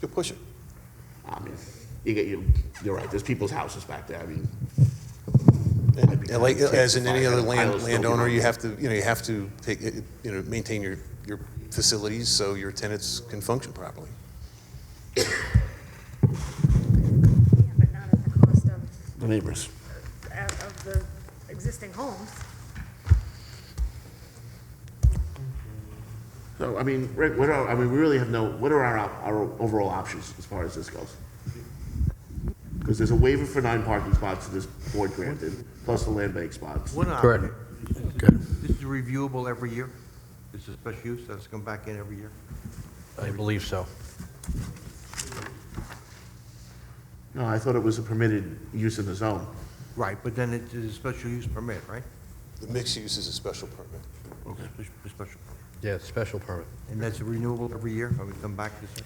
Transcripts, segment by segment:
You push it. I mean, you're right, there's people's houses back there, I mean. And like, as in any other Piles still landowner, behind you it. have to take, maintain your facilities so your tenants can function properly. Yeah, but not at the cost The neighbors. of the existing homes. So, I mean, Rick, we really have what are our overall options as far as this goes? Because there's a waiver for 9 parking spots that this board granted, plus the land bank spots. One Correct. option. Good. This is reviewable every year? This is special use, that's come back in every year? I believe so. No, I thought it was a permitted use in the zone. Right, but then it is a special use permit, right? The mixed use is a special permit. A special permit. Yeah, it's special permit. And that's renewable every year? I would come back to this.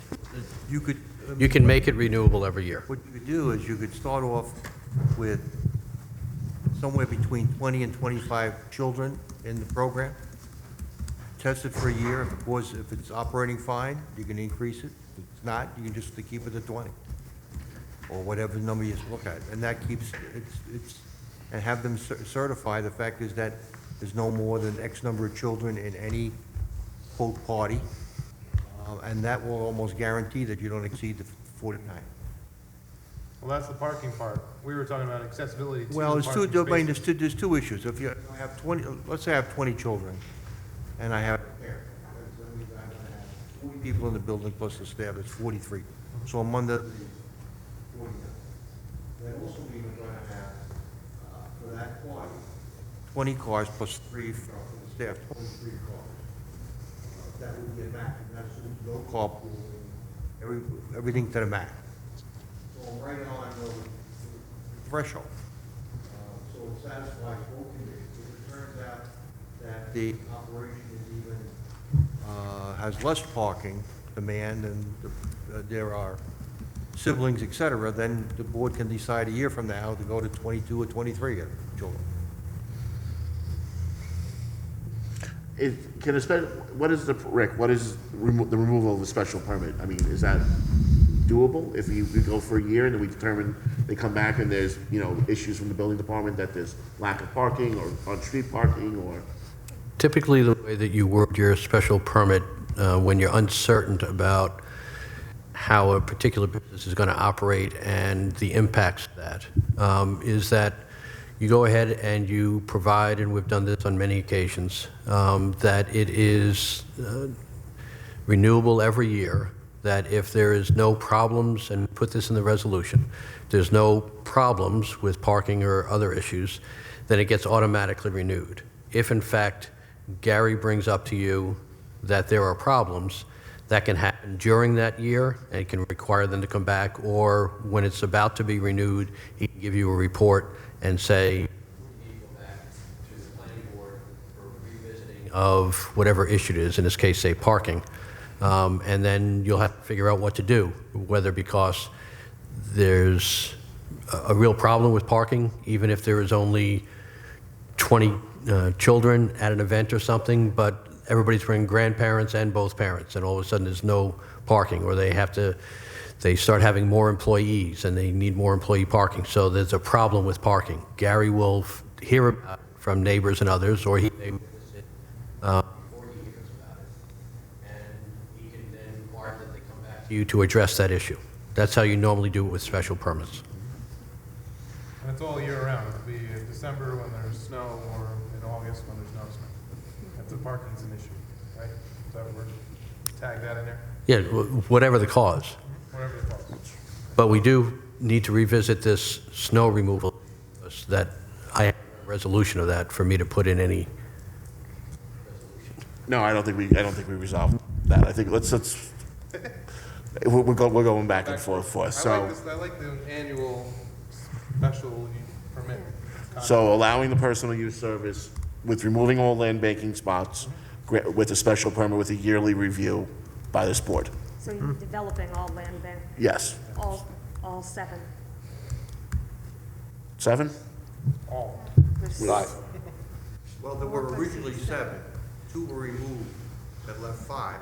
You could. You can make it renewable every year. What you could do is you could start off with somewhere between 20 and 25 children in the program. Test it for a year. If it's operating fine, you can increase it. If it's not, you can just keep it at 20. Or whatever number you look at. And that keeps, and have them certify, the fact is that there's no more than X number of children in any quote party. And that will almost guarantee that you don't exceed the 49. Well, that's the parking part. We were talking about accessibility to Well, the there's two, parking spaces. there's two issues. If you have 20, let's say I have 20 children, and I have a parent, that means I'm gonna have 40 people in the building plus the staff, it's 43. So I'm under the 49. That also means I'm gonna have, for that party, 20 cars plus 3 for the staff, 23 cars. That would be a max, and that's no carpool, everything to the max. So I'm right on the threshold. So it satisfies both conditions. If it turns out that the operation is even, has less parking demand and there are siblings, et cetera, then the board can decide a year from now to go to 22 or 23 children. What is the removal of the special permit? I mean, is that doable? If we go for a year and then we determine they come back and there's, issues from the building department that there's lack of parking or on-street parking or? Typically, the way that you word your special permit, when you're uncertain about how a particular business is going to operate and the impacts of that, is that you go ahead and you provide, and we've done this on many occasions, that it is renewable every year, that if there is no problems, and put this in the resolution, there's no problems with parking or other issues, then it gets automatically renewed. If in fact Gary brings up to you that there are problems, that can happen during that year, and it can require them to come back, or when it's about to be renewed, he can give you a report and say, "We need to go back to the planning board for revisiting of whatever issue it is," in this case, say parking. And then you'll have to figure out what to do, whether because there's a real problem with parking, even if there is only 20 children at an event or something, but everybody's bringing grandparents and both parents, and all of a sudden there's no parking, or they start having more employees and they need more employee parking. So there's a problem with parking. Gary will hear about it from neighbors and others, or he may witness it before he hears about it. And he can then require that they come back to you to address that issue. That's how you normally do it with special permits. And it's all year round. It'll be in December when there's snow or in August when there's no snow. If the parking's an issue, right? Does that work? Tag that in there? Yeah, whatever the cause. Whatever the cause. But we do need to revisit this snow removal, that I have a resolution of that for me to put in any. No, I don't think we resolved that. I think we're going back and forth for us, so. I like the annual special permit. So allowing the personal use service with removing all land banking spots with a special permit with a yearly review by this board. So you're developing all land bank, Yes. all 7? 7? All. There's Right. Well, there were originally 7. 2 were removed, that left 5.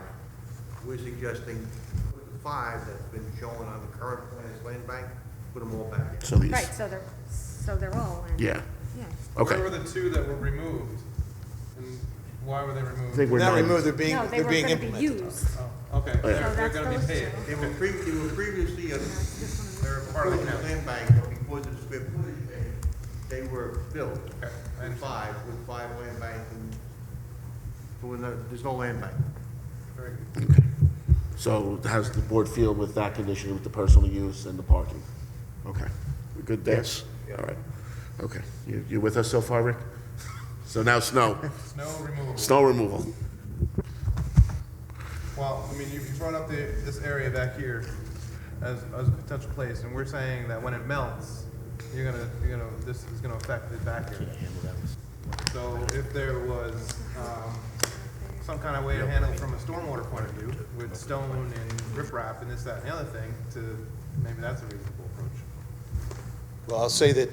We're suggesting put the 5 that's been shown on the current plan as land bank, put them all back in. So these, Right, so they're all in. yeah, Yeah. okay. Where were the two that were removed? And why were they I removed? think we're Not nine- removed, No, they're they being were gonna be implemented. used. Oh, okay, Oh, yeah. they're that's gonna be those paid. two. They were previously, They're part of the county. land bank, but because of the square footage change, they were built Okay, I with understand. five land bank, and so there's no land bank. Very good. So how's the board feel with that condition with the personal use and the parking? Okay, we good there? Yes. All right, okay. You with us so far, Rick? So now snow, Snow removal. snow removal. Well, I mean, you brought up this area back here as a potential place, and we're saying that when it melts, this is gonna affect the back area. So if there was, some kind of way to handle it from a stormwater point of view, with stone and riprap and this, that, and the other thing, maybe that's a reasonable approach. Well, I'll say that,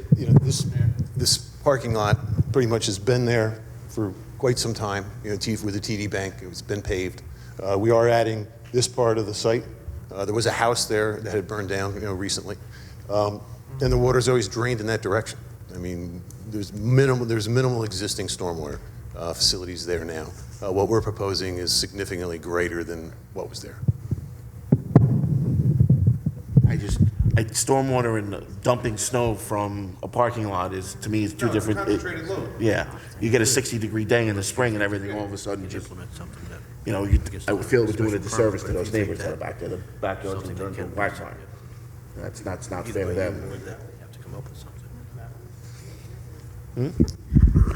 this parking lot pretty much has been there for quite some time, with the TD Bank, it's been paved. We are adding this part of the site. There was a house there that had burned down, recently. And the water's always drained in that direction. I mean, there's minimal existing stormwater facilities there now. What we're proposing is significantly greater than what was there. Stormwater and dumping snow from a parking lot is, to me, is two No, it's a different. concentrated load. Yeah, you get a 60-degree day in the spring and everything, all of a sudden, just, I would feel we're doing a disservice to those neighbors that are back there, the backyards and turned to a quagmire. That's not fair to them.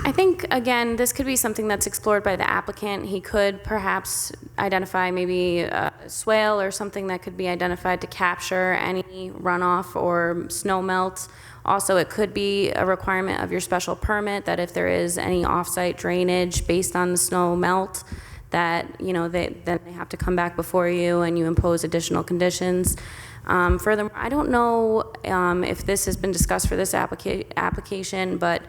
I think, again, this could be something that's explored by the applicant. He could perhaps identify maybe a swale or something that could be identified to capture any runoff or snow melt. Also, it could be a requirement of your special permit that if there is any off-site drainage based on the snow melt, that, then they have to come back before you and you impose additional conditions. Furthermore, I don't know if this has been discussed for this application, but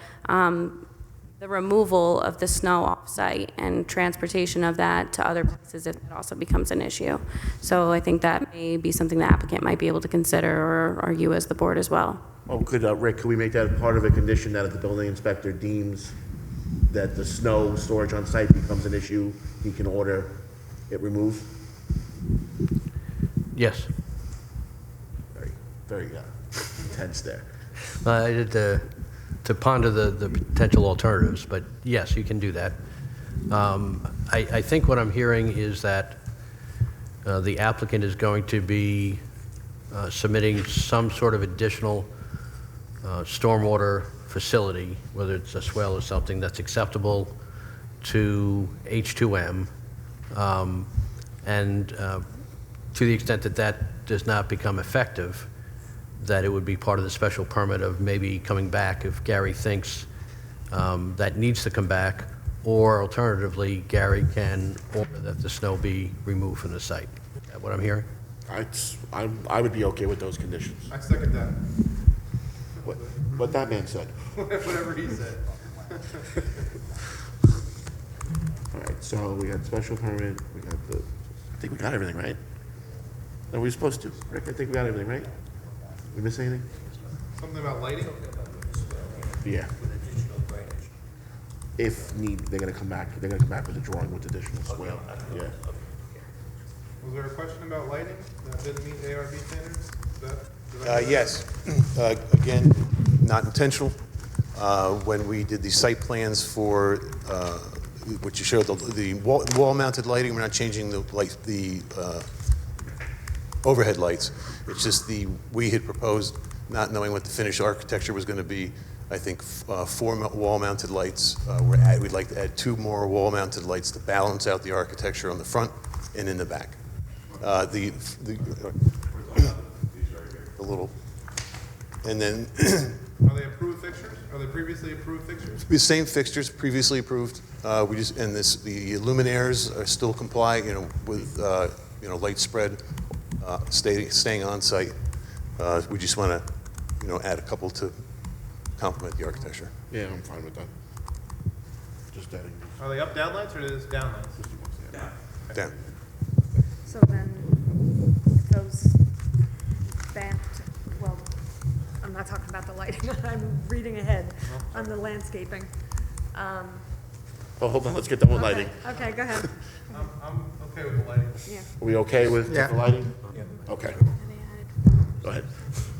the removal of the snow off-site and transportation of that to other places, if it also becomes an issue. So I think that may be something the applicant might be able to consider, or you as the board as well. Oh, Rick, could we make that part of a condition that if the building inspector deems that the snow storage on site becomes an issue, he can order it removed? Yes. Very, very intense there. I did to ponder the potential alternatives, but yes, you can do that. I think what I'm hearing is that the applicant is going to be submitting some sort of additional stormwater facility, whether it's a swell or something that's acceptable to H2M, and to the extent that that does not become effective, that it would be part of the special permit of maybe coming back if Gary thinks that needs to come back, or alternatively, Gary can order that the snow be removed from the site. Is that what I'm hearing? I would be okay with those conditions. I second that, What that man said. whatever he said. All right, so we got special permit, we got I think we got everything, right? Are we supposed to? Rick, I think we got everything, right? We miss anything? Something about lighting? Yeah. If need, they're gonna come back with a drawing with additional swale, yeah. Was there a question about lighting that didn't meet ARB standards? Did I- Yes. Again, not intentional. When we did the site plans for, which you showed the wall-mounted lighting, we're not changing the overhead lights. It's just we had proposed, not knowing what the finished architecture was going to be, I think 4 wall-mounted lights. We'd like to add 2 more wall-mounted lights to balance out the architecture on the front and in the back. The little, and then Are they approved fixtures? Are they previously approved fixtures? the same fixtures previously approved. The luminaires are still comply, with light spread, staying on site. We just want to, add a couple to complement the architecture. Yeah, I'm fine with that. Just adding. Are they up-down lights or is this down lights? Down. So then, if lighting. I'm reading ahead on the landscaping. Oh, hold on, let's get done with lighting. Okay, go ahead. I'm okay with the lighting. Yeah. Are we okay with different lighting? Okay, go ahead.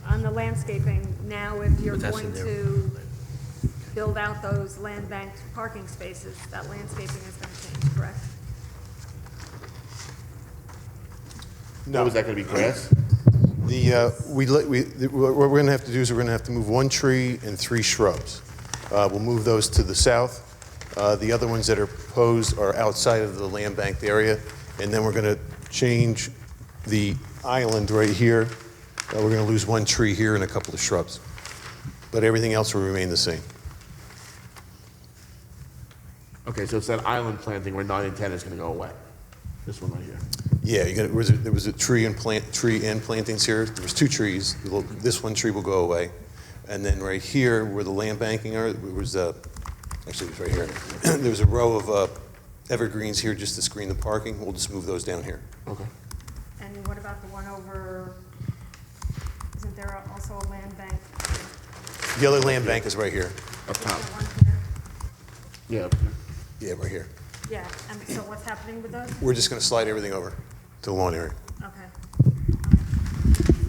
On the landscaping, now if you're that's going in there. to build out those land banked parking spaces, that landscaping is gonna change, correct? What was that gonna be, grass? What we're going to have to do is we're going to have to move 1 tree and 3 shrubs. We'll move those to the south. The other ones that are proposed are outside of the land banked area, and then we're going to change the island right here. We're going to lose 1 tree here and a couple of shrubs, but everything else will remain the same. Okay, so it's that island planting where 9 and 10 is gonna go away. This one right here. Yeah, there was a tree and plantings here. There was 2 trees. This 1 tree will go away, and then right here where the land banking are, actually it was right here. There was a row of evergreens here just to screen the parking. We'll just move those down here. Okay. And what about the one over, isn't there also a land bank? The other land bank is right here. Up top. The one here? Yeah. Yeah, right here. Yeah, and so what's happening with those? We're just going to slide everything over to the lawn area. Okay.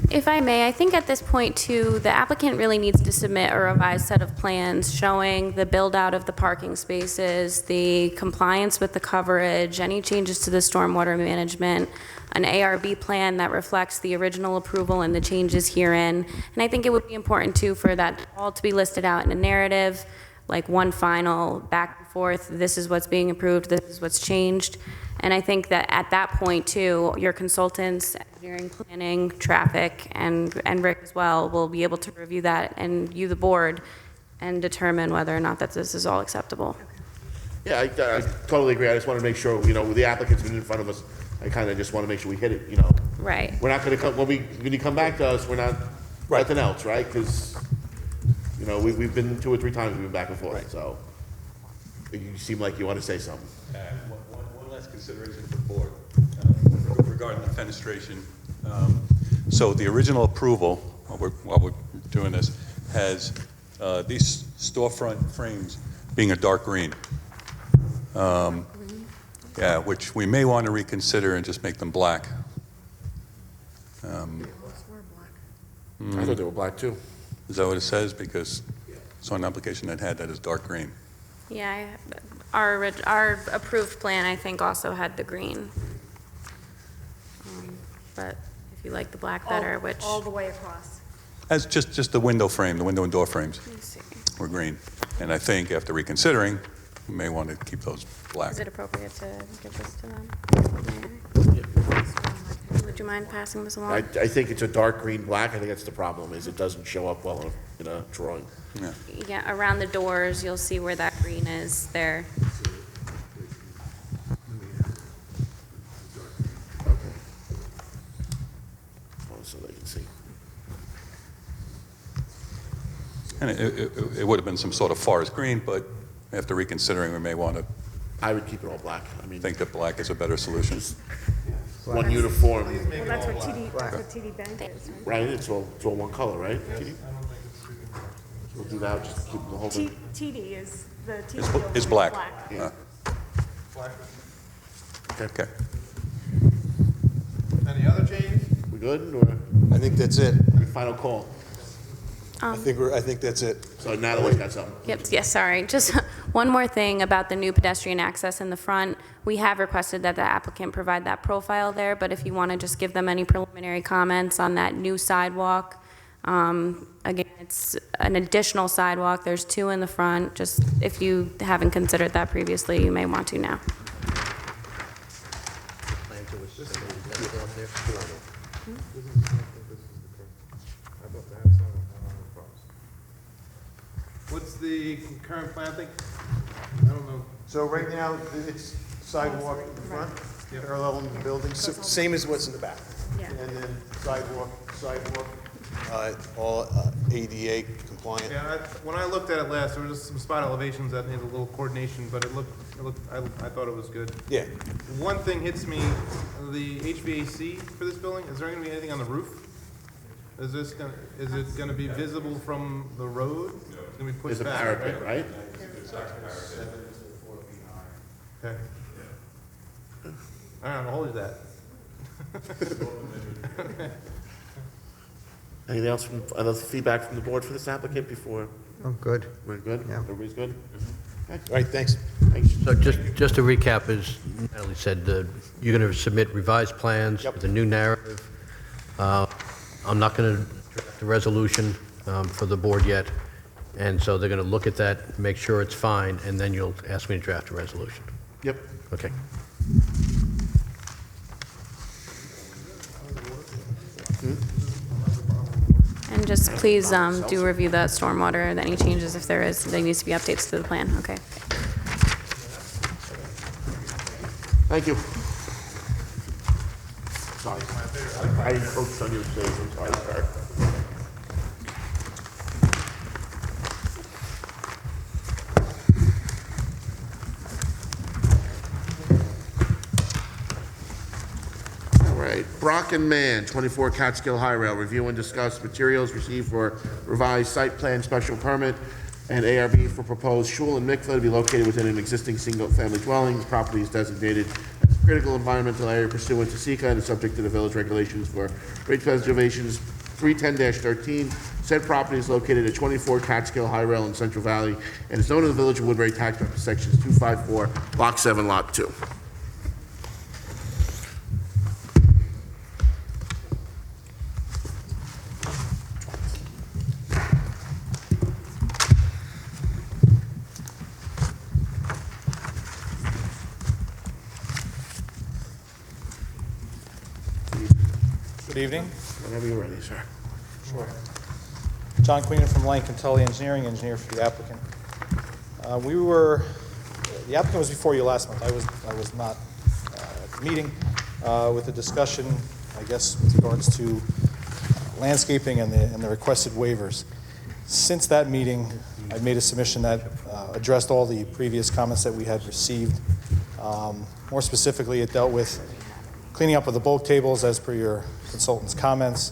If I may, I think at this point too, the applicant really needs to submit a revised set of plans showing the build-out of the parking spaces, the compliance with the coverage, any changes to the stormwater management, an ARB plan that reflects the original approval and the changes herein. And I think it would be important too for that all to be listed out in a narrative, like one final back and forth, this is what's being approved, this is what's changed. And I think that at that point too, your consultants, engineering, planning, traffic, and Rick as well, will be able to review that, and you, the board, and determine whether or not that this is all acceptable. Yeah, I totally agree. I just want to make sure, with the applicants been in front of us, I kind of just want to make sure we hit it, Right. We're not going to come, when you come back to us, we're not, nothing else, right? Because, we've been 2 or 3 times, we've been back and forth, so. You seem like you want to say something. One last consideration for the board regarding the fenestration. So the original approval, while we're doing this, has these storefront frames being a dark green. Yeah, which we may want to reconsider and just make them black. I thought they were black too. Is that what it says? Because it's on an application that had that as dark green. Yeah, our approved plan, I think, also had the green. But if you like the black better, which, All the way across. As just the window frame, the window and door frames let me see. were green. And I think after reconsidering, we may want to keep those black. Is it appropriate to give this to them? Would you mind passing this along? I think it's a dark green black. I think that's the problem, is it doesn't show up well in a drawing. Yeah. Yeah, around the doors, you'll see where that green is there. So they can see. And it would have been some sort of forest green, but after reconsidering, we may want to I would keep it all black. I mean, think that black is a better solution. one uniform, Well, that's what TD Bank is, right? right? It's all one color, right? We'll do that, just keep the whole thing. TD is, the TD Is building is black. Yeah. Okay. Any other changes? We good, or I think that's it. your final call? I think that's it. So Natalie's got something. Yep, yes, sorry. Just one more thing about the new pedestrian access in the front. We have requested that the applicant provide that profile there, but if you want to just give them any preliminary comments on that new sidewalk. Again, it's an additional sidewalk. There's 2 in the front. Just if you haven't considered that previously, you may want to now. What's the current planting? I don't know. So right now, it's sidewalk in the front, parallel in the building, same as what's in the back. Yeah. And then sidewalk, all ADA compliant. Yeah, when I looked at it last, there were just some spot elevations that needed a little coordination, but I thought it was good. Yeah. One thing hits me, the HVAC for this building, is there gonna be anything on the roof? Is it gonna be visible from the road? It's gonna be There's pushed a back, parapet, right? right? Okay. All right, I'll hold you to that. Anything else other feedback from the board for this applicant before Oh, good. we're good? Yeah. Everybody's good? All right, thanks. Thanks. So just to recap, as Natalie said, you're going to submit revised plans with a new narrative. I'm not going to draft the resolution for the board yet, and so they're going to look at that, make sure it's fine, and then you'll ask me to draft a resolution. Yep. Okay. And just please do review that stormwater, any changes if there needs to be updates to the plan, okay? Thank you. Sorry. I didn't focus on your face, I'm sorry, sir. All right, Brock and Mann, 24 Catskill High Rail, review and discuss materials received for revised site plan special permit and ARB for proposed shul and mikveh to be located within an existing single-family dwelling. The property is designated as a critical environmental area pursuant to SECA and is subject to the village regulations for rate preservations 310-13. Said property is located at 24 Catskill High Rail in Central Valley and is known in the Village of Woodbury, Tax Map Sections 254, Block 7, Lot 2. Good evening. Whenever you're ready, sir. John Queenan from Langton Tully Engineering, engineer for the applicant. The applicant was before you last month. I was not at the meeting with the discussion, I guess, with regards to landscaping and the requested waivers. Since that meeting, I made a submission that addressed all the previous comments that we had received. More specifically, it dealt with cleaning up of the bulk tables as per your consultant's comments,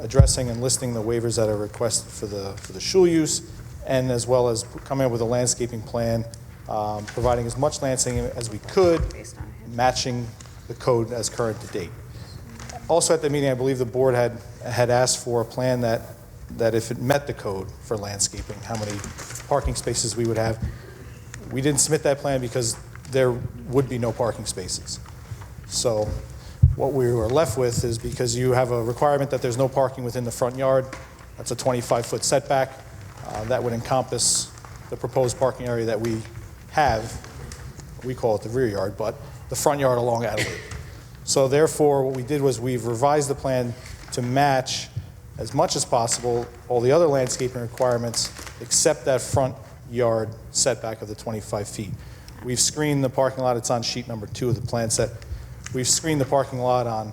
addressing and listing the waivers that are requested for the shul use, and as well as coming up with a landscaping plan, providing as much landscaping as we could, matching the code as current to date. Also at the meeting, I believe the board had asked for a plan that if it met the code for landscaping, how many parking spaces we would have. We didn't submit that plan because there would be no parking spaces. So what we were left with is, because you have a requirement that there's no parking within the front yard, that's a 25-foot setback. That would encompass the proposed parking area that we have. We call it the rear yard, but the front yard along Adelaide. So therefore, what we did was we've revised the plan to match as much as possible all the other landscaping requirements except that front yard setback of the 25 feet. We've screened the parking lot. It's on sheet number 2 of the plan set. We've screened the parking lot on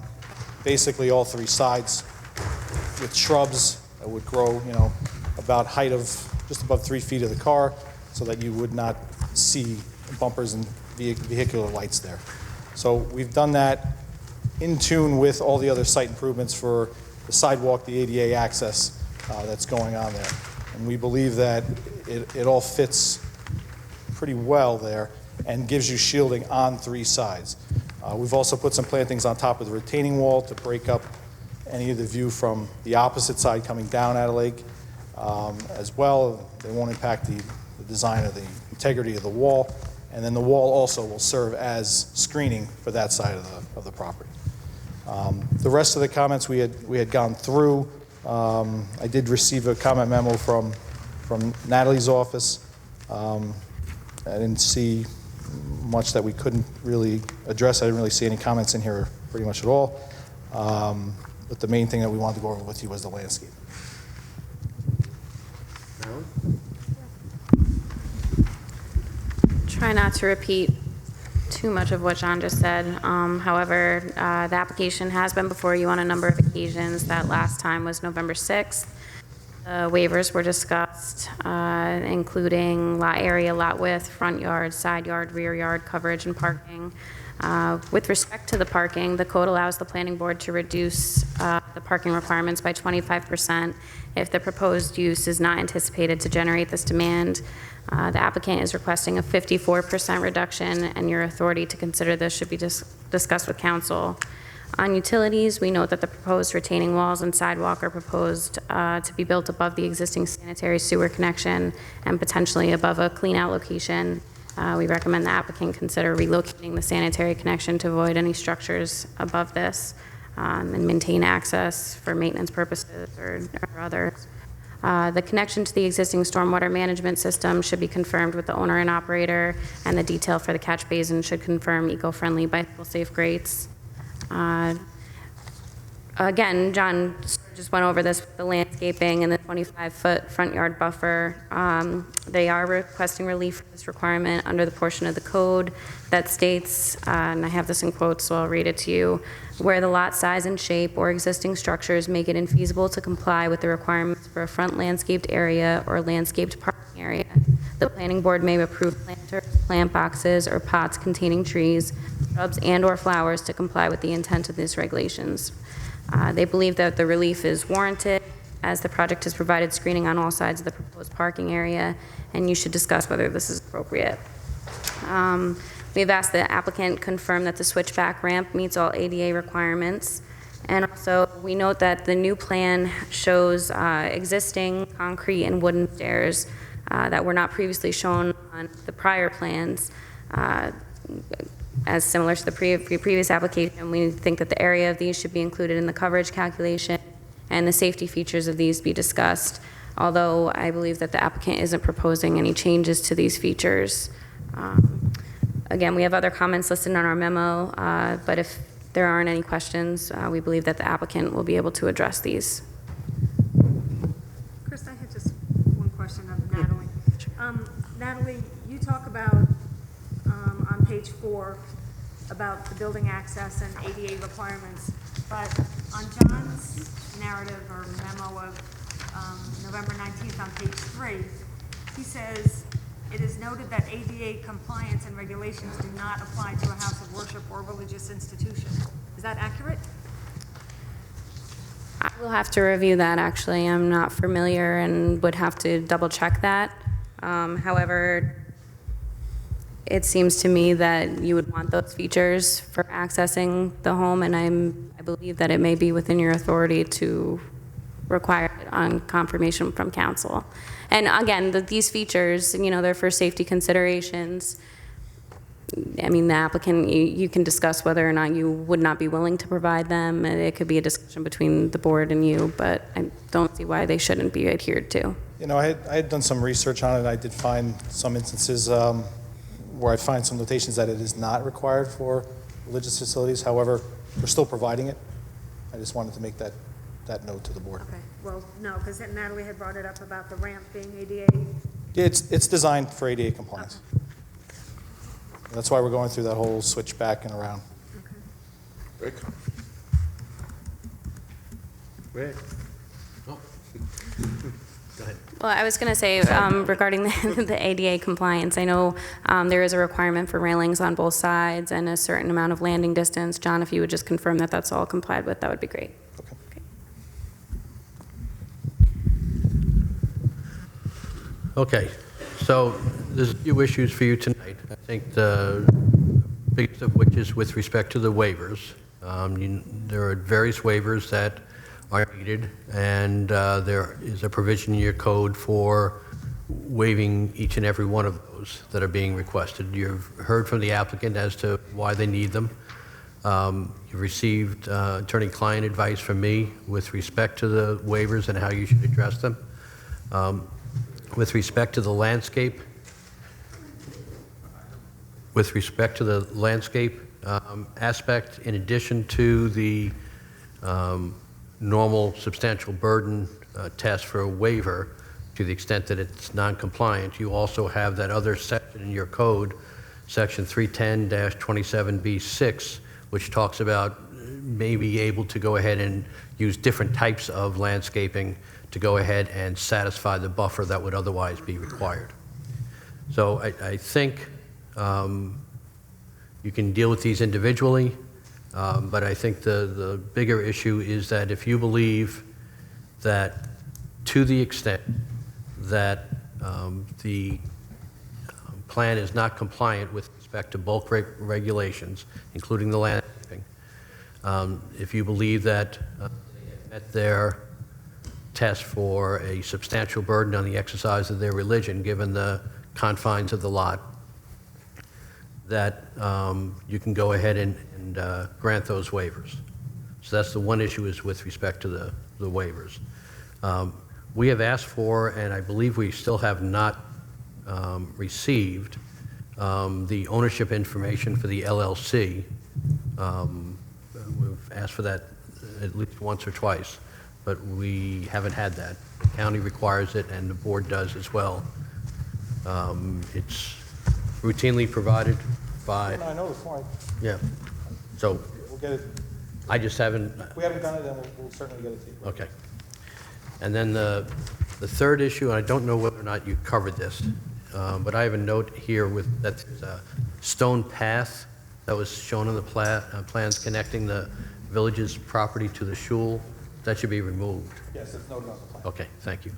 basically all 3 sides with shrubs that would grow, about height of just above 3 feet of the car, so that you would not see bumpers and vehicular lights there. So we've done that in tune with all the other site improvements for the sidewalk, the ADA access that's going on there. And we believe that it all fits pretty well there and gives you shielding on 3 sides. We've also put some plantings on top of the retaining wall to break up any of the view from the opposite side coming down Adelaide as well. They won't impact the design of the integrity of the wall. And then the wall also will serve as screening for that side of the property. The rest of the comments we had gone through. I did receive a comment memo from Natalie's office. I didn't see much that we couldn't really address. I didn't really see any comments in here pretty much at all. But the main thing that we wanted to go over with you was the landscape. Try not to repeat too much of what John just said. However, the application has been before you on a number of occasions. That last time was November 6th. The waivers were discussed, including lot area, lot width, front yard, side yard, rear yard coverage, and parking. With respect to the parking, the code allows the planning board to reduce the parking requirements by 25% if the proposed use is not anticipated to generate this demand. The applicant is requesting a 54% reduction, and your authority to consider this should be discussed with council. On utilities, we note that the proposed retaining walls and sidewalk are proposed to be built above the existing sanitary sewer connection and potentially above a clean-out location. We recommend the applicant consider relocating the sanitary connection to avoid any structures above this and maintain access for maintenance purposes or others. The connection to the existing stormwater management system should be confirmed with the owner and operator, and the detail for the catch basin should confirm eco-friendly bicycle-safe grates. Again, John just went over this with the landscaping and the 25-foot front yard buffer. They are requesting relief for this requirement under the portion of the code that states, and I have this in quotes, so I'll read it to you, where the lot size and shape or existing structures make it infeasible to comply with the requirements for a front landscaped area or landscaped parking area. The planning board may approve planters, plant boxes, or pots containing trees, shrubs, and/or flowers to comply with the intent of these regulations. They believe that the relief is warranted as the project has provided screening on all sides of the proposed parking area, and you should discuss whether this is appropriate. We've asked the applicant confirm that the switchback ramp meets all ADA requirements. And also, we note that the new plan shows existing concrete and wooden stairs that were not previously shown on the prior plans. As similar to the previous application, we think that the area of these should be included in the coverage calculation and the safety features of these be discussed, although I believe that the applicant isn't proposing any changes to these features. Again, we have other comments listed on our memo, but if there aren't any questions, we believe that the applicant will be able to address these. Chris, I had just one question of Natalie. Natalie, you talk about, on page 4, about the building access and ADA requirements, but on John's narrative or memo of November 19th on page 3, he says, it is noted that ADA compliance and regulations do not apply to a house of worship or religious institution. Is that accurate? I will have to review that, actually. I'm not familiar and would have to double check that. However, it seems to me that you would want those features for accessing the home, and I believe that it may be within your authority to require it on confirmation from council. And again, these features, they're for safety considerations. I mean, the applicant, you can discuss whether or not you would not be willing to provide them. It could be a discussion between the board and you, but I don't see why they shouldn't be adhered to. I had done some research on it. I did find some instances where I find some notations that it is not required for religious facilities. However, we're still providing it. I just wanted to make that note to the board. Okay, well, no, because Natalie had brought it up about the ramp being ADA. Yeah, it's designed for ADA compliance. That's why we're going through that whole switch back and around. Rick? Rick? Well, I was going to say, regarding the ADA compliance, I know there is a requirement for railings on both sides and a certain amount of landing distance. John, if you would just confirm that that's all complied with, that would be great. Okay, so there's a few issues for you tonight. I think the biggest of which is with respect to the waivers. There are various waivers that are needed, and there is a provision in your code for waiving each and every one of those that are being requested. You've heard from the applicant as to why they need them. You've received attorney-client advice from me with respect to the waivers and how you should address them. With respect to the landscape, aspect, in addition to the normal substantial burden test for a waiver, to the extent that it's non-compliant, you also have that other section in your code, section 310-27B6, which talks about maybe able to go ahead and use different types of landscaping to go ahead and satisfy the buffer that would otherwise be required. So I think You can deal with these individually, but I think the bigger issue is that if you believe that to the extent that the plan is not compliant with respect to bulk regulations, including the landscaping, if you believe that they have met their test for a substantial burden on the exercise of their religion, given the confines of the lot, that you can go ahead and grant those waivers. So that's the one issue, is with respect to the waivers. We have asked for, and I believe we still have not received, the ownership information for the LLC. We've asked for that at least once or twice, but we haven't had that. The county requires it, and the board does as well. It's routinely provided by, I know the form. yeah. So We'll get it. I just haven't, If we haven't done it, then we'll certainly get it to you. okay. And then the third issue, and I don't know whether or not you covered this, but I have a note here with, that there's a stone path that was shown on the plans connecting the village's property to the shul. That should be removed. Yes, it's noted on the plan. Okay, thank you.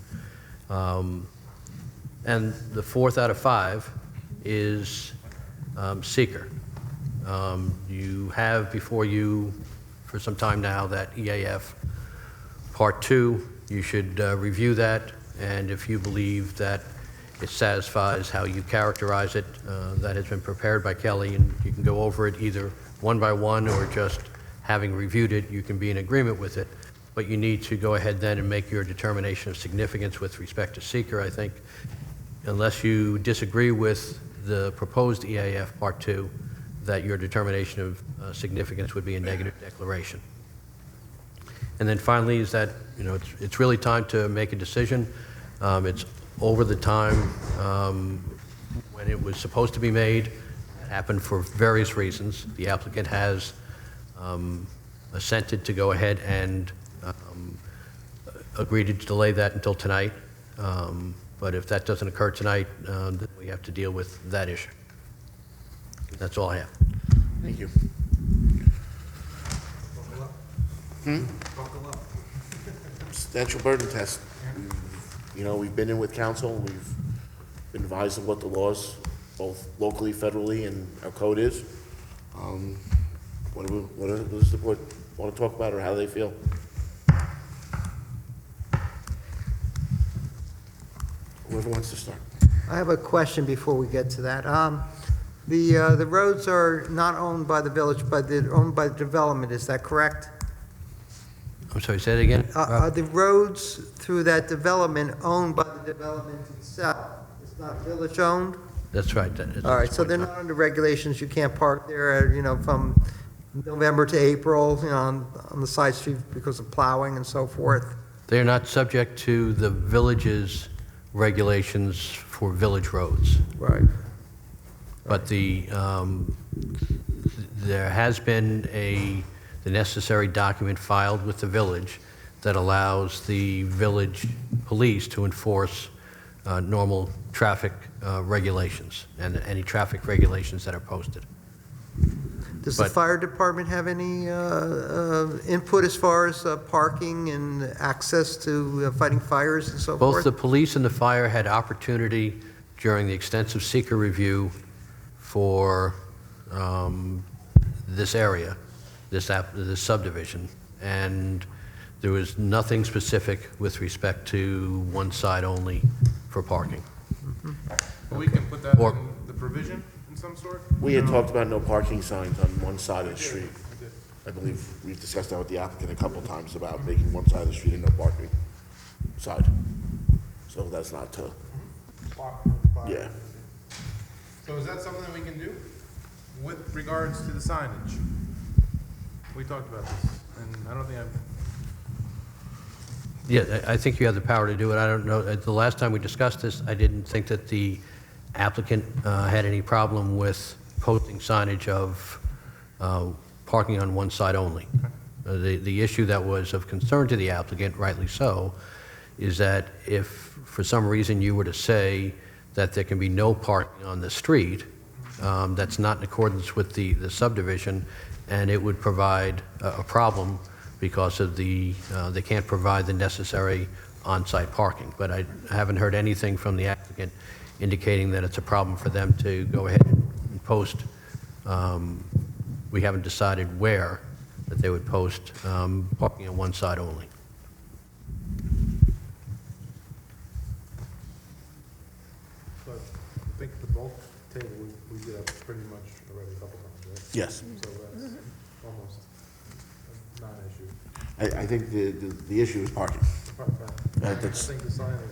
And the fourth out of five is seeker. You have before you for some time now that EAF Part 2. You should review that, and if you believe that it satisfies how you characterize it, that has been prepared by Kelly, and you can go over it either one by one or just having reviewed it, you can be in agreement with it. But you need to go ahead then and make your determination of significance with respect to seeker, I think. Unless you disagree with the proposed EAF Part 2, that your determination of significance would be a negative declaration. And then finally is that, it's really time to make a decision. It's over the time when it was supposed to be made. It happened for various reasons. The applicant has assented to go ahead and agreed to delay that until tonight. But if that doesn't occur tonight, then we have to deal with that issue. That's all I have. Thank you. Substantial burden test. We've been in with council, we've been advised of what the laws, both locally, federally, and our code is. What does the board want to talk about, or how they feel? Whoever wants to start. I have a question before we get to that. The roads are not owned by the village, but they're owned by the development, is that correct? I'm sorry, say it again? Are the roads through that development owned by the development itself? It's not village-owned? That's right. All right, so they're not under regulations, you can't park there, from November to April, on the side street because of plowing and so forth? They're not subject to the village's regulations for village roads. Right. But there has been the necessary document filed with the village that allows the village police to enforce normal traffic regulations and any traffic regulations that are posted. Does the But- fire department have any input as far as parking and access to fighting fires and so Both forth? the police and the fire had opportunity during the extensive seeker review for this area, this subdivision, and there was nothing specific with respect to one side only for parking. But we can put that Or- in the provision in some sort? We had talked about no parking signs on one side of the street. I believe we've discussed that with the applicant a couple of times about making one side of the street a no parking side. So that's not to, yeah. So is that something that we can do with regards to the signage? We talked about this, and I don't think I've, Yeah, I think you have the power to do it. I don't know, the last time we discussed this, I didn't think that the applicant had any problem with posting signage of parking on one side only. The issue that was of concern to the applicant, rightly so, is that if for some reason you were to say that there can be no parking on the street, that's not in accordance with the subdivision, and it would provide a problem because of they can't provide the necessary on-site parking. But I haven't heard anything from the applicant indicating that it's a problem for them to go ahead and post. We haven't decided where that they would post parking on one side only. So I think the bulk table, we did that pretty much already a couple times, right? Yes. So that's almost a non-issue. I think the issue is parking. I that's- think the signage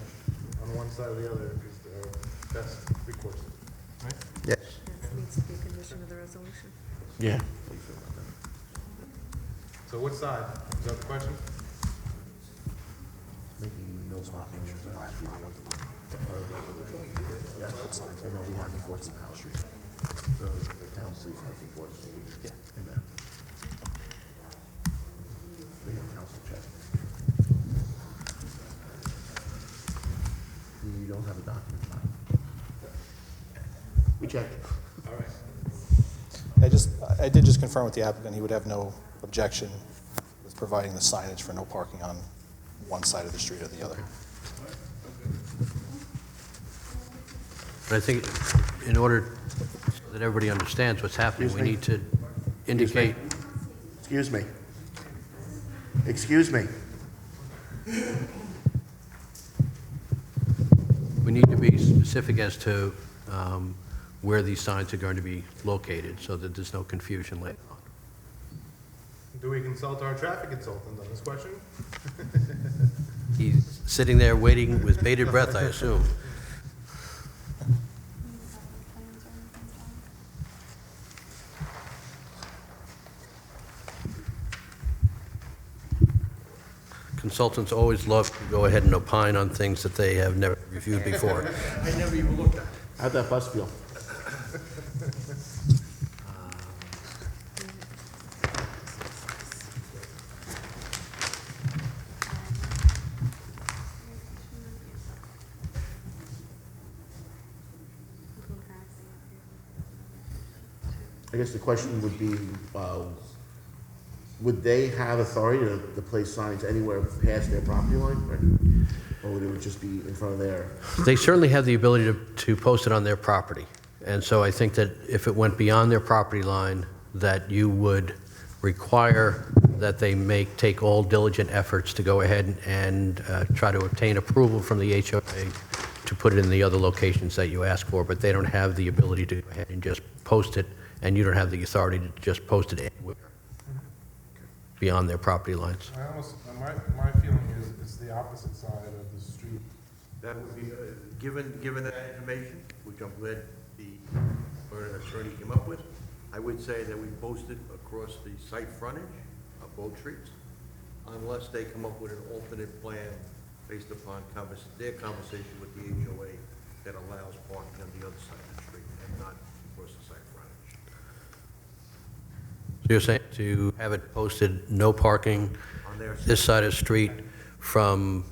on one side or the other is the best recourse, right? Yes. That needs to be a condition of the resolution. Yeah. So what side? Is that the question? You don't have a document. We checked. All right. I did just confirm with the applicant, he would have no objection with providing the signage for no parking on one side of the street or the other. But I think in order so that everybody understands what's happening, we need to indicate, Excuse me. Excuse me. we need to be specific as to where these signs are going to be located so that there's no confusion later on. Do we consult our traffic consultant on this question? He's sitting there waiting with bated breath, I assume. Consultants always love to go ahead and opine on things that they have never reviewed before. I never even looked at it. How'd that bus feel? I guess the question would be, would they have authority to place signs anywhere past their property line? Or would it just be in front of their? They certainly have the ability to post it on their property. And so I think that if it went beyond their property line, that you would require that they take all diligent efforts to go ahead and try to obtain approval from the HOA to put it in the other locations that you ask for, but they don't have the ability to go ahead and just post it, and you don't have the authority to just post it anywhere beyond their property lines. My feeling is it's the opposite side of the street. That would be, given that information, which I'm glad the attorney came up with, I would say that we post it across the site frontage of both streets, unless they come up with an alternate plan based upon their conversation with the HOA that allows parking on the other side of the street and not across the site frontage. So you're saying to have it posted, no parking On their this side of the street from,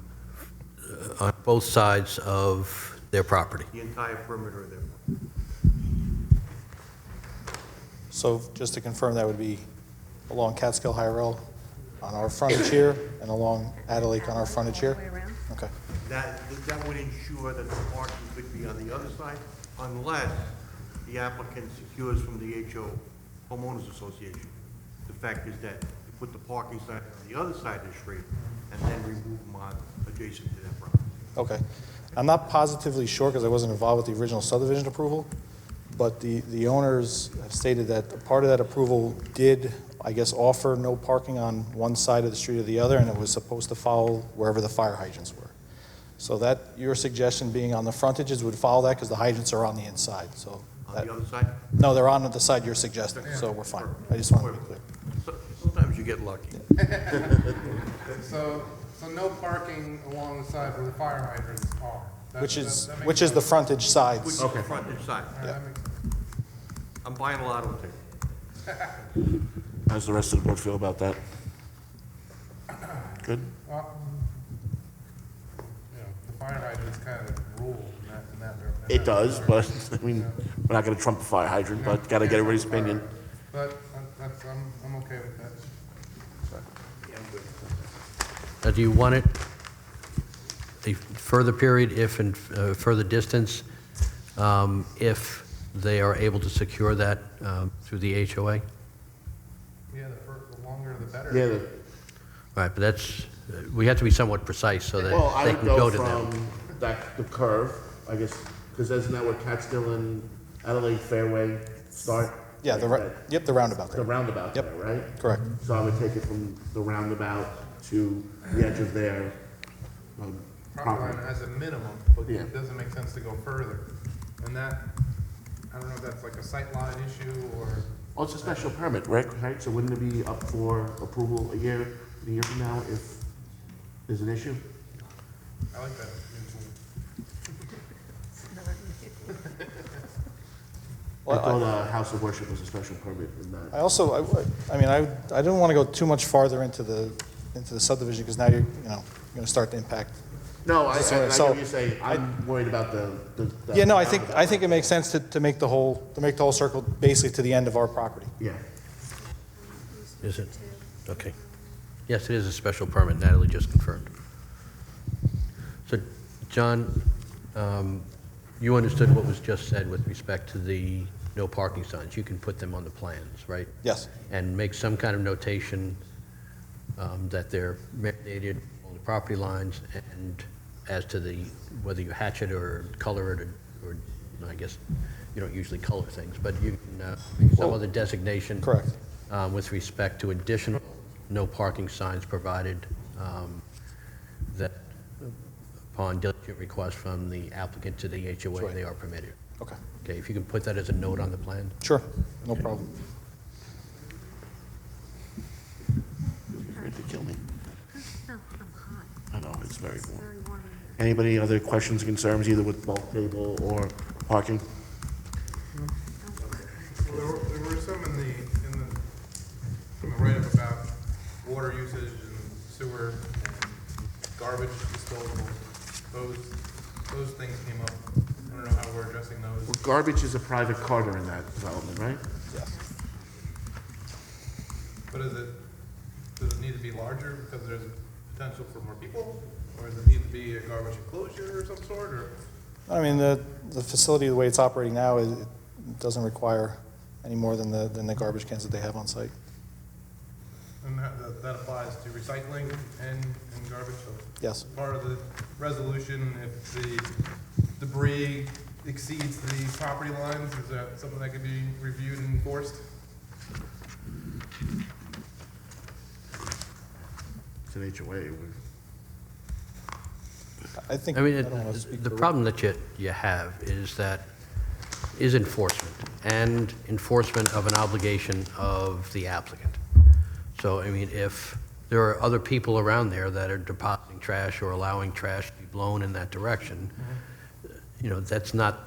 on both sides of their property? The entire perimeter of their. So just to confirm, that would be along Catskill High Rail on our frontage here and along Adder Lake on our frontage here? Way around. Okay. That would ensure that the parking could be on the other side unless the applicant secures from the homeowners association. The fact is that you put the parking sign on the other side of the street and then remove them on adjacent to that property. Okay. I'm not positively sure because I wasn't involved with the original subdivision approval, but the owners have stated that part of that approval did, I guess, offer no parking on one side of the street or the other, and it was supposed to follow wherever the fire hydrants were. So that, your suggestion being on the frontages would follow that because the hydrants are on the inside, so. On the other side? No, they're on the side you're suggesting, so we're fine. I just wanted to be clear. Sometimes you get lucky. So no parking along the side where the fire hydrants are. Which is the frontage sides. Which is the frontage side. Yeah. I'm buying a lot of them. How's the rest of the board feel about that? Good? The fire hydrants kind of rule in that. It does, but, I mean, we're not gonna trump a fire hydrant, but gotta get everybody's opinion. But I'm okay with that. Now, do you want it a further period if and further distance, if they are able to secure that through the HOA? Yeah, the longer the better. Yeah, Right, but that's, we have to be somewhat precise so that well, I they would can go go to them. from the curve, I guess, because isn't that where Catskill and Adelaide Fairway start? Yeah, yep, the roundabout The there. roundabout there, Yep. right? Correct. So I would take it from the roundabout to the edge of their Property line as a minimum, but Yeah. it doesn't make sense to go further. And that, I don't know if that's like a sight line issue or, Oh, it's a special permit, Rick, right? So wouldn't it be up for approval a year from now if there's an issue? I like that. I thought House of Worship was a special permit in that. I also, I mean, I didn't want to go too much farther into the subdivision, because now you're going to start to impact. No, I So- get what you're saying. I'm worried about the. Yeah, no, I think it makes sense to make the whole circle basically to the end of our property. Yeah. Is it? Okay. Yes, it is a special permit, Natalie just confirmed. So, John, you understood what was just said with respect to the no parking signs. You can put them on the plans, right? Yes. And make some kind of notation that they're mandated on the property lines, and as to whether you hatch it or color it, or I guess you don't usually color things, but you can make some other designation. Correct. With respect to additional no parking signs provided, that upon diligent request from the applicant to the HOA, Sure. they are permitted. Okay. Okay, if you can put that as a note on the plan. Sure, no problem. You're ready to kill me. No, I'm hot. I know, it's very It's warm. very warm in here. Anybody other questions, concerns, either with bulk table or parking? Well, there were some in the write-up about water usage and sewer and garbage disposal. Those things came up. I don't know how we're addressing those. Well, garbage is a private corridor in that development, right? Yes. But does it need to be larger because there's potential for more people? Or does it need to be a garbage enclosure or some sort, or? I mean, the facility, the way it's operating now, it doesn't require any more than the garbage cans that they have on site. And that applies to recycling and garbage, so. Yes. Part of the resolution, if the debris exceeds the property lines, is that something that could be reviewed and enforced? It's an HOA. I think, I mean, don't wanna speak the for- problem that you have is enforcement, and enforcement of an obligation of the applicant. So, I mean, if there are other people around there that are depositing trash or allowing trash to be blown in that direction, that's not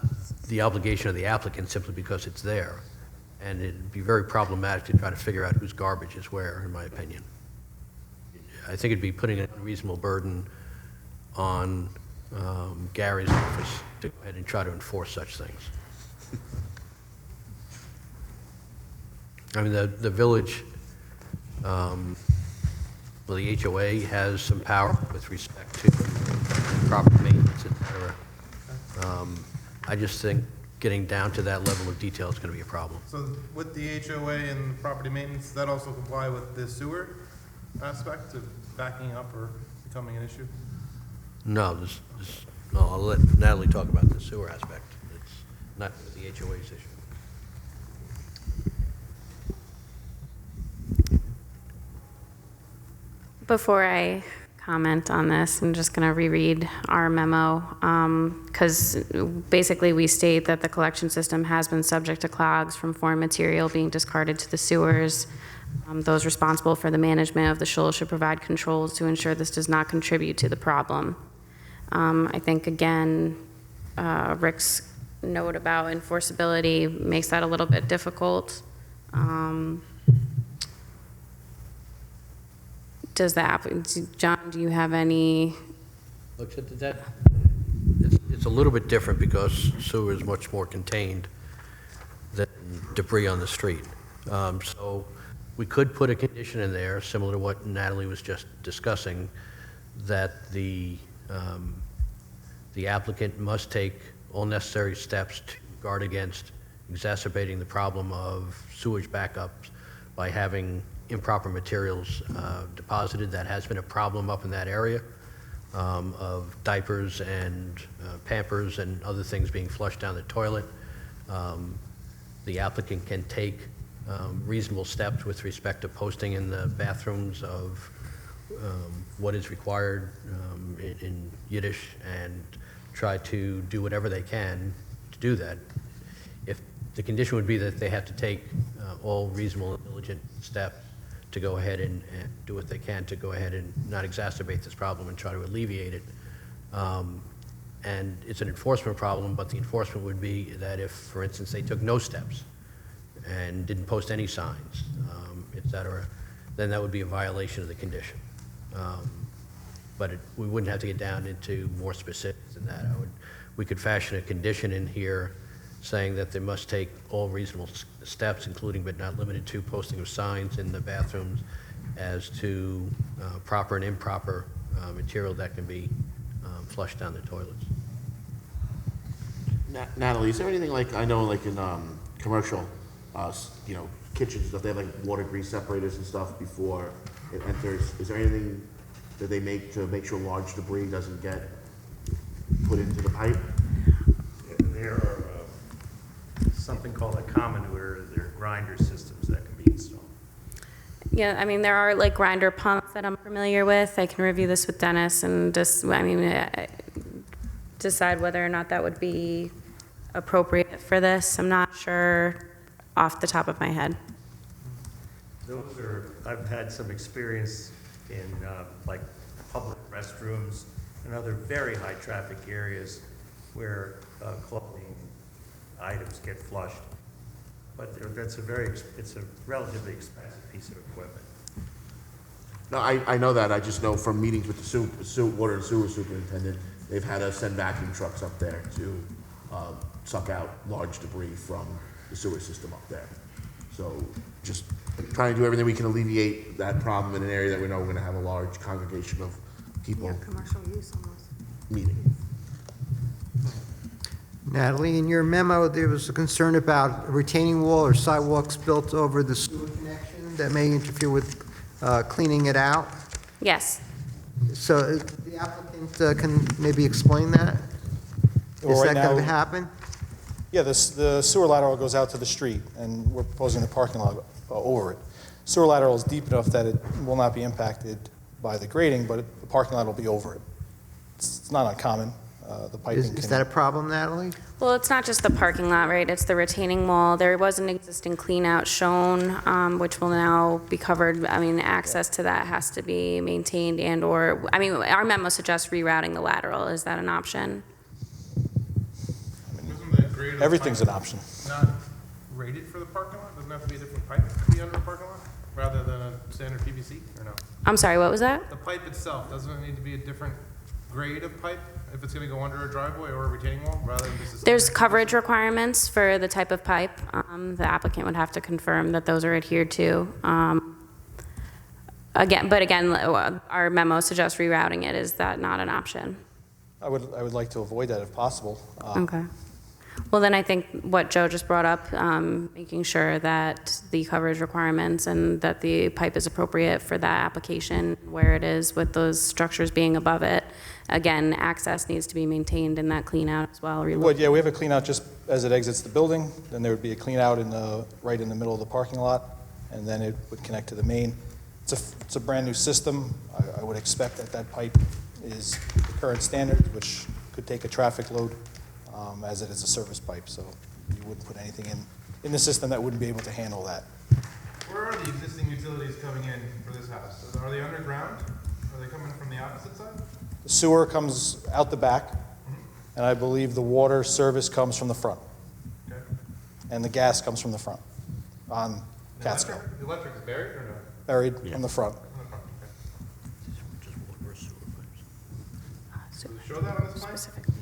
the obligation of the applicant simply because it's there. And it'd be very problematic to try to figure out whose garbage is where, in my opinion. I think it'd be putting an unreasonable burden on Gary's office to go ahead and try to enforce such things. I mean, the village, well, the HOA has some power with respect to property maintenance, et cetera. I just think getting down to that level of detail is going to be a problem. So with the HOA and property maintenance, that also comply with the sewer aspect of backing up or becoming an issue? No, no, I'll let Natalie talk about the sewer aspect. It's not the HOA's issue. Before I comment on this, I'm just going to reread our memo, because basically we state that the collection system has been subject to clogs from foreign material being discarded to the sewers. Those responsible for the management of the shoal should provide controls to ensure this does not contribute to the problem. I think, again, Rick's note about enforceability makes that a little bit difficult. Does the John, do you have any? Look, it's it's a little bit different because sewer is much more contained than debris on the street. So we could put a condition in there, similar to what Natalie was just discussing, that the applicant must take all necessary steps to guard against exacerbating the problem of sewage backups by having improper materials deposited. That has been a problem up in that area, of diapers and Pampers and other things being flushed down the toilet. The applicant can take reasonable steps with respect to posting in the bathrooms of what is required in Yiddish, and try to do whatever they can to do that. If the condition would be that they have to take all reasonable and diligent steps to go ahead and do what they can to go ahead and not exacerbate this problem and try to alleviate it. And it's an enforcement problem, but the enforcement would be that if, for instance, they took no steps and didn't post any signs, et cetera, then that would be a violation of the condition. But we wouldn't have to get down into more specifics than that. We could fashion a condition in here saying that they must take all reasonable steps, including but not limited to posting of signs in the bathrooms as to proper and improper material that can be flushed down the toilets. Natalie, is there anything like, I know like in commercial, kitchens and stuff, they have like water grease separators and stuff before it enters. Is there anything that they make to make sure large debris doesn't get put into the pipe? There are something called a comminutor. There are grinder systems that can be installed. Yeah, I mean, there are like grinder pumps that I'm familiar with. I can review this with Dennis and decide whether or not that would be appropriate for this. I'm not sure off the top of my head. I've had some experience in like public restrooms and other very high traffic areas where clothing items get flushed. But it's a relatively expensive piece of equipment. No, I know that. I just know from meetings with the water and sewer superintendent, they've had us send vacuum trucks up there to suck out large debris from the sewer system up there. So just trying to do everything we can alleviate that problem in an area that we know we're going to have a large congregation of people Yeah, commercial use almost. meeting. Natalie, in your memo, there was a concern about a retaining wall or sidewalks built over the sewer connection that may interfere with cleaning it out. Yes. So the applicant can maybe explain that? Well, Is right that going to now- happen? Yeah, the sewer lateral goes out to the street, and we're proposing the parking lot over it. Sewer lateral is deep enough that it will not be impacted by the grading, but the parking lot will be over it. It's not uncommon. The piping Is can... that a problem, Natalie? Well, it's not just the parking lot, right? It's the retaining wall. There was an existing clean-out shown, which will now be covered. I mean, access to that has to be maintained and/or, I mean, our memo suggests rerouting the lateral. Is that an option? Isn't the grade of the Everything's pipe an option. not rated for the parking lot? Doesn't it have to be a different pipe to be under the parking lot, rather than a standard PVC, or no? I'm sorry, what was that? The pipe itself, doesn't it need to be a different grade of pipe if it's gonna go under a driveway or a retaining wall, rather than just a There's standard coverage PVC? requirements for the type of pipe. The applicant would have to confirm that those are adhered to. Again, our memo suggests rerouting it. Is that not an option? I would like to avoid that if possible. Okay. Well, then I think what Joe just brought up, making sure that the coverage requirements and that the pipe is appropriate for that application where it is with those structures being above it. Again, access needs to be maintained in that clean out as well. We would, yeah, we have a clean out just as it exits the building, then there would be a clean out right in the middle of the parking lot, and then it would connect to the main. It's a brand new system. I would expect that pipe is the current standard, which could take a traffic load, as it is a service pipe, so you wouldn't put anything in the system that wouldn't be able to handle that. Where are the existing utilities coming in for this house? Are they underground? Are they coming from the opposite side? The sewer comes out the back, and I believe the water service comes from the front, Okay. and the gas comes from the front on The Catskill, The electric is buried or no? buried from the front. On the front, okay. Does it show that on this plan? Specifically.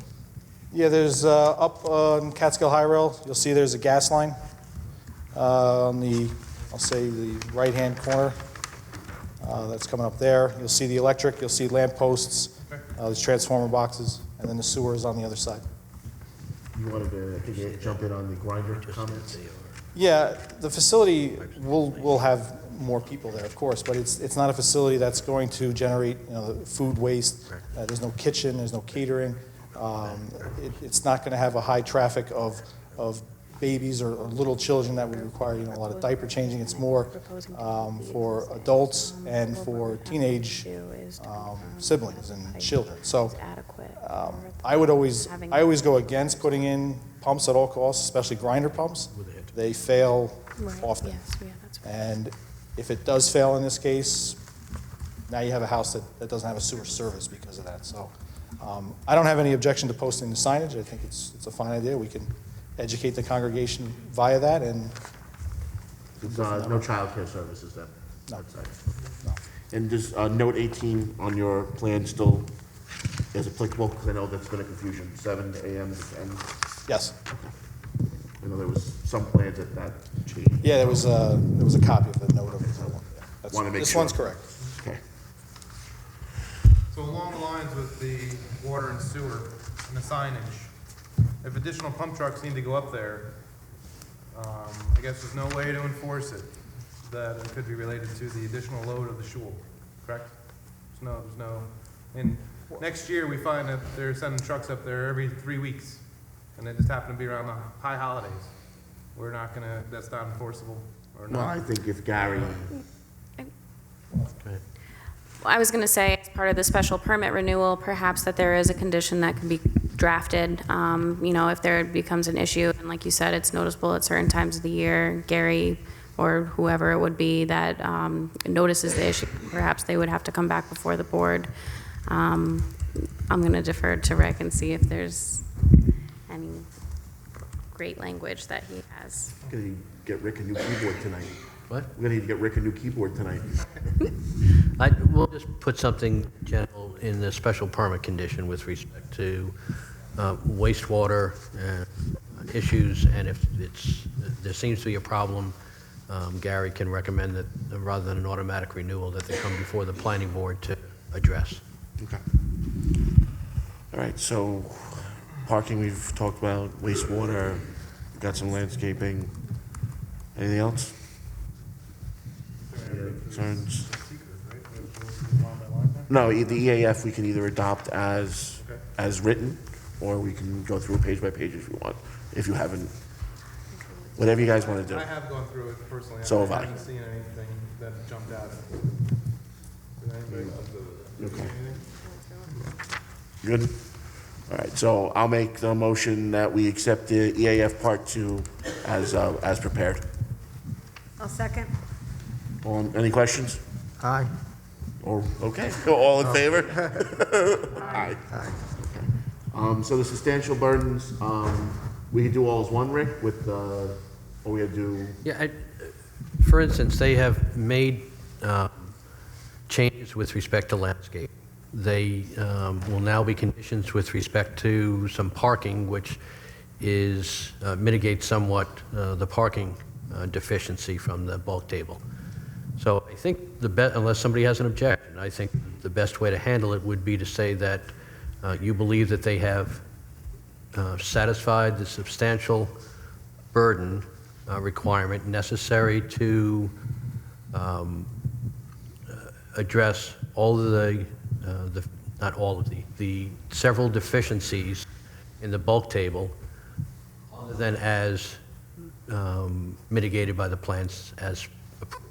Yeah, there's, up on Catskill High Rail, you'll see there's a gas line on the, I'll say, the right-hand corner. That's coming up there. You'll see the electric, you'll see lamp posts, there's transformer boxes, and then the sewer is on the other side. You wanted to, I think, jump in on the grinder comments? Yeah, the facility will have more people there, of course, but it's not a facility that's going to generate, food waste. There's no kitchen, there's no catering. It's not going to have a high traffic of babies or little children that would require, a lot of diaper changing. It's more for adults and for teenage siblings and children. So I always go against putting in pumps at all costs, especially grinder pumps. They fail often. And if it does fail in this case, now you have a house that doesn't have a sewer service because of that. So I don't have any objection to posting the signage. I think it's a fine idea. We can educate the congregation via that, and No childcare services then? No. Outside. No. And does note 18 on your plan still is applicable? Because I know that's been a confusion, 7 a.m. to 10. Yes. I know there was some plans that changed. Yeah, there was a copy of the note of it. That's- Wanna make This sure. one's correct. Okay. So along the lines with the water and sewer and the signage, if additional pump trucks need to go up there, I guess there's no way to enforce it, that it could be related to the additional load of the shul, correct? There's no, and next year, we find that they're sending trucks up there every 3 weeks, and they just happen to be around the high holidays. We're not gonna, that's not enforceable, or Well, I not. think if Gary, I was going to say, as part of the special permit renewal, perhaps that there is a condition that can be drafted, if there becomes an issue, and like you said, it's noticeable at certain times of the year, Gary or whoever it would be that notices the issue, perhaps they would have to come back before the board. I'm going to defer to Rick and see if there's any great language that he has. we're gonna get Rick a new keyboard tonight. What? We're gonna need to get Rick a new keyboard tonight. We'll just put something general in the special permit condition with respect to wastewater issues, and if there seems to be a problem, Gary can recommend that rather than an automatic renewal, that they come before the planning board to address. Okay. All right, so parking, we've talked about, wastewater, we've got some landscaping. Anything else? Any other concerns? No, the EAF, we can either adopt as written, or we can go through page by page if you want, if you haven't, whatever you guys want to do. I have gone through it personally. So have I. haven't seen anything that jumped out at me. Did anybody else see Okay. anything? Good? All right, so I'll make the motion that we accept the EAF Part 2 as prepared. I'll second. Any questions? Aye. Or, okay, all in favor? Aye. So the substantial burdens, we can do all as one, Rick, with, or we gotta do, Yeah, for instance, they have made changes with respect to landscape. They will now be conditions with respect to some parking, which mitigates somewhat the parking deficiency from the bulk table. So I think unless somebody has an objection, I think the best way to handle it would be to say that you believe that they have satisfied the substantial burden requirement necessary to address all of not all of the several deficiencies in the bulk table, other than as mitigated by the plans as approved.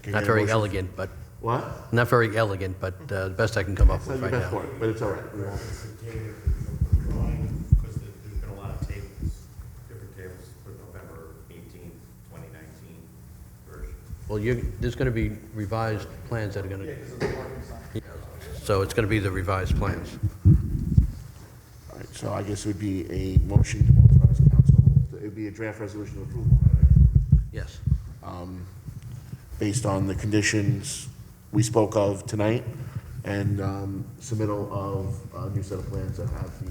Can I Not get a very motion? elegant, but What? not very elegant, but the best I can come up That's with not right your best now. part, but it's all right. Because there's been a lot of tables, different tables for November 18, 2019 version. Well, there's going to be revised plans that are going to... So it's going to be the revised plans. All right, so I guess it would be a motion to authorize council, it would be a draft resolution of approval, Yes. based on the conditions we spoke of tonight, and submittal of a new set of plans that have the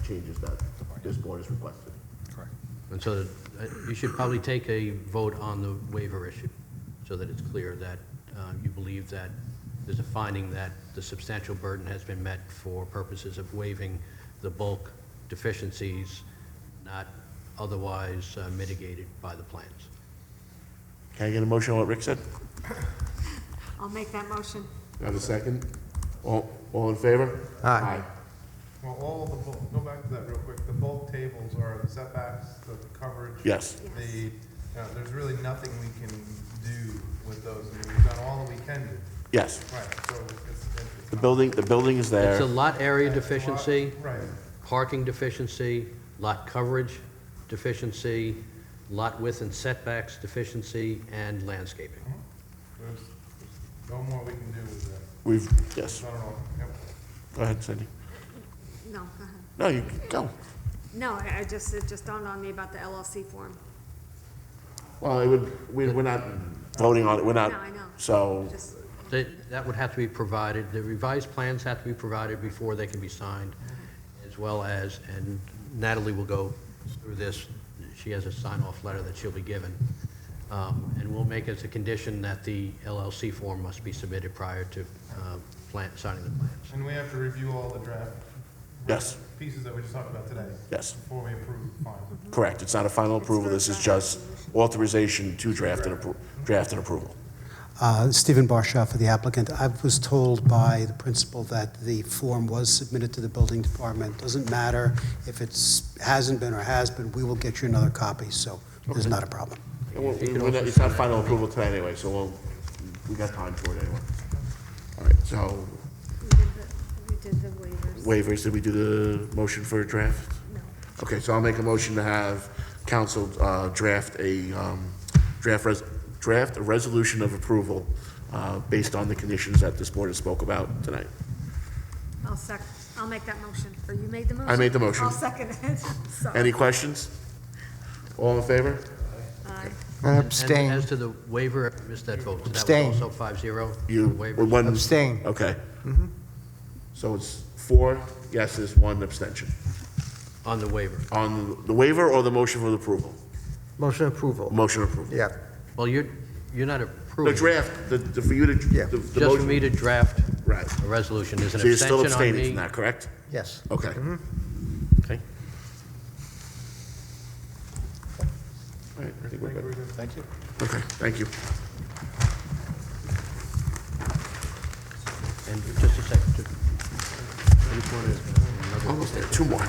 changes that this board has requested. Correct. And so you should probably take a vote on the waiver issue, so that it's clear that you believe that there's a finding that the substantial burden has been met for purposes of waiving the bulk deficiencies not otherwise mitigated by the plans. Can I get a motion on what Rick said? I'll make that motion. Have a second? All in favor? Aye. Well, all the bulk, go back to that real quick. The bulk tables are the setbacks, the coverage. Yes. There's really nothing we can do with those. I mean, we've done all that we can do. Yes. Right, so it's The not- building is there. It's a lot area deficiency, Right. parking deficiency, lot coverage deficiency, lot width and setbacks deficiency, and landscaping. There's no more we can do with that. Yes. I don't know. Yep. Go ahead, Cindy. No, go ahead. No, you go. No, it just dawned on me about the LLC form. Well, we're not voting on it, we're not. No, I know. So, Just, That would have to be provided, the revised plans have to be provided before they can be signed, as well as, and Natalie will go through this, she has a sign-off letter that she'll be given. And we'll make it a condition that the LLC form must be submitted prior to signing the plans. And we have to review all the draft. Yes. Pieces that we just talked about today. Yes. Before we approve the final. correct, it's not a final approval, this is just authorization to draft and approval. Stephen Barsha for the applicant. I was told by the principal that the form was submitted to the building department. Doesn't matter if hasn't been or has been, we will get you another copy, so there's not a problem. It's not final approval today anyway, so we got time for it anyway. All right, so we did the waivers. waivers, did we do the motion for a draft? No. Okay, so I'll make a motion to have council draft a resolution of approval based on the conditions that this board has spoke about tonight. I'll make that motion. Or you made the motion? I made the motion. I'll second it. Sorry. Any questions? All in favor? Aye. I And abstain. as to the waiver, I missed that vote. So Abstain. that was also 5-0? You, Waiver? one. Abstain. Okay. So it's 4 yeses, 1 abstention. On the waiver. On the waiver or the motion for the approval? Motion approval. Motion approval. Yeah. Well, you're not The approving. draft, for you to, Yeah. the Just for motion. me to draft Right. a resolution. There's an So you're still abstention on abstaining me. from that, correct? Yes. Okay. Mm-hmm. Okay. All right, I think we're good. Thank you. Okay, thank you. And just a second. I just wanted Almost there, 2 more.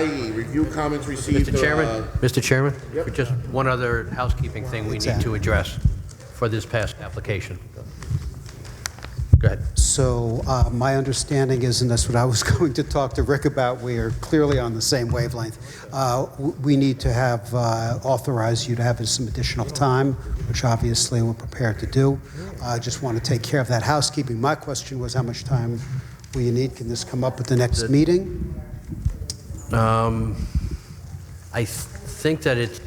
IE, review comments received. Mr. Chairman, Yep. just one other housekeeping thing we need to address for this past application. Go ahead. So my understanding is, and that's what I was going to talk to Rick about, we are clearly on the same wavelength. We need to have authorize you to have some additional time, which obviously we're prepared to do. I just want to take care of that housekeeping. My question was, how much time will you need? Can this come up at the next meeting? I think that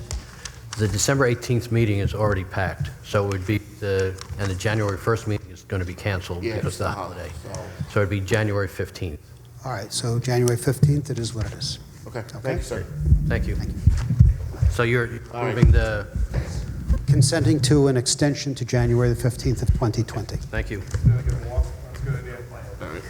the December 18th meeting is already packed, so it would be and the January 1st meeting is going to be canceled Yeah, because it's of the the holiday. holiday, So it'd be January 15th. All right, so January 15th, it is what it is. Okay, thank you, sir. Thank you. So you're All right. approving the, Consenting to an extension to January the 15th of 2020. thank you. That's a good idea. All right.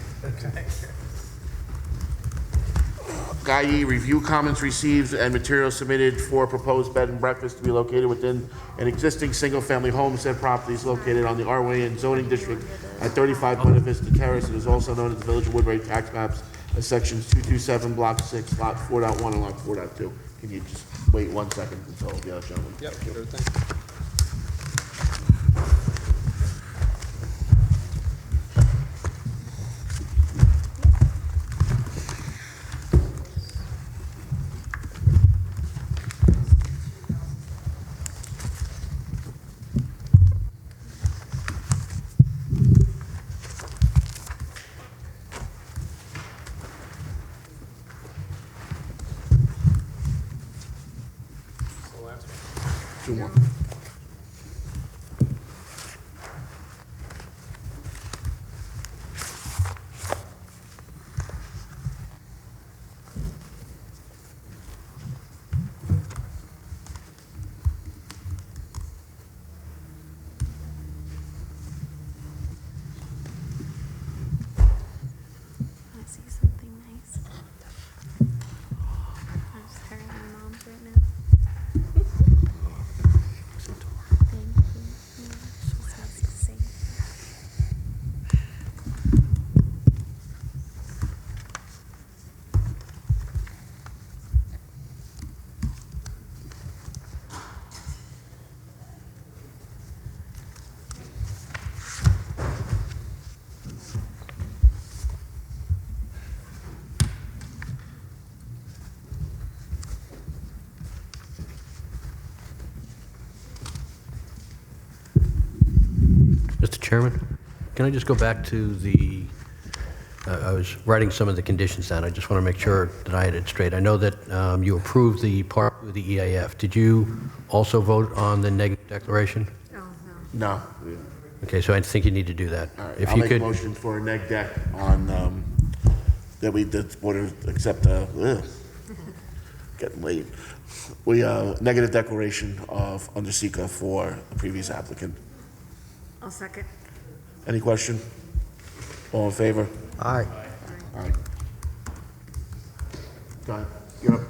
IE, review comments received and materials submitted for proposed bed and breakfast to be located within an existing single-family home. Said property is located on the R1 zoning district at 35 Buena Vista Terrace. It is also known as the Village of Woodbury tax maps as sections 227, block 6, lot 4.1 and lot 4.2. Can you just wait 1 second until the other gentleman? Yep, sure thing. Two more. Chairman, can I just go back to the, I was writing some of the conditions down. I just want to make sure that I had it straight. I know that you approved the part with the EAF. Did you also vote on the negative declaration? Oh, No. Okay, so I think you need to do that. All right, If I'll you make a could, motion for a neg deck on, that we, the board accept, getting late. We, negative declaration of under seeker for the previous applicant. I'll second. Any question? All in favor? Aye. Aye. Go ahead. You're up.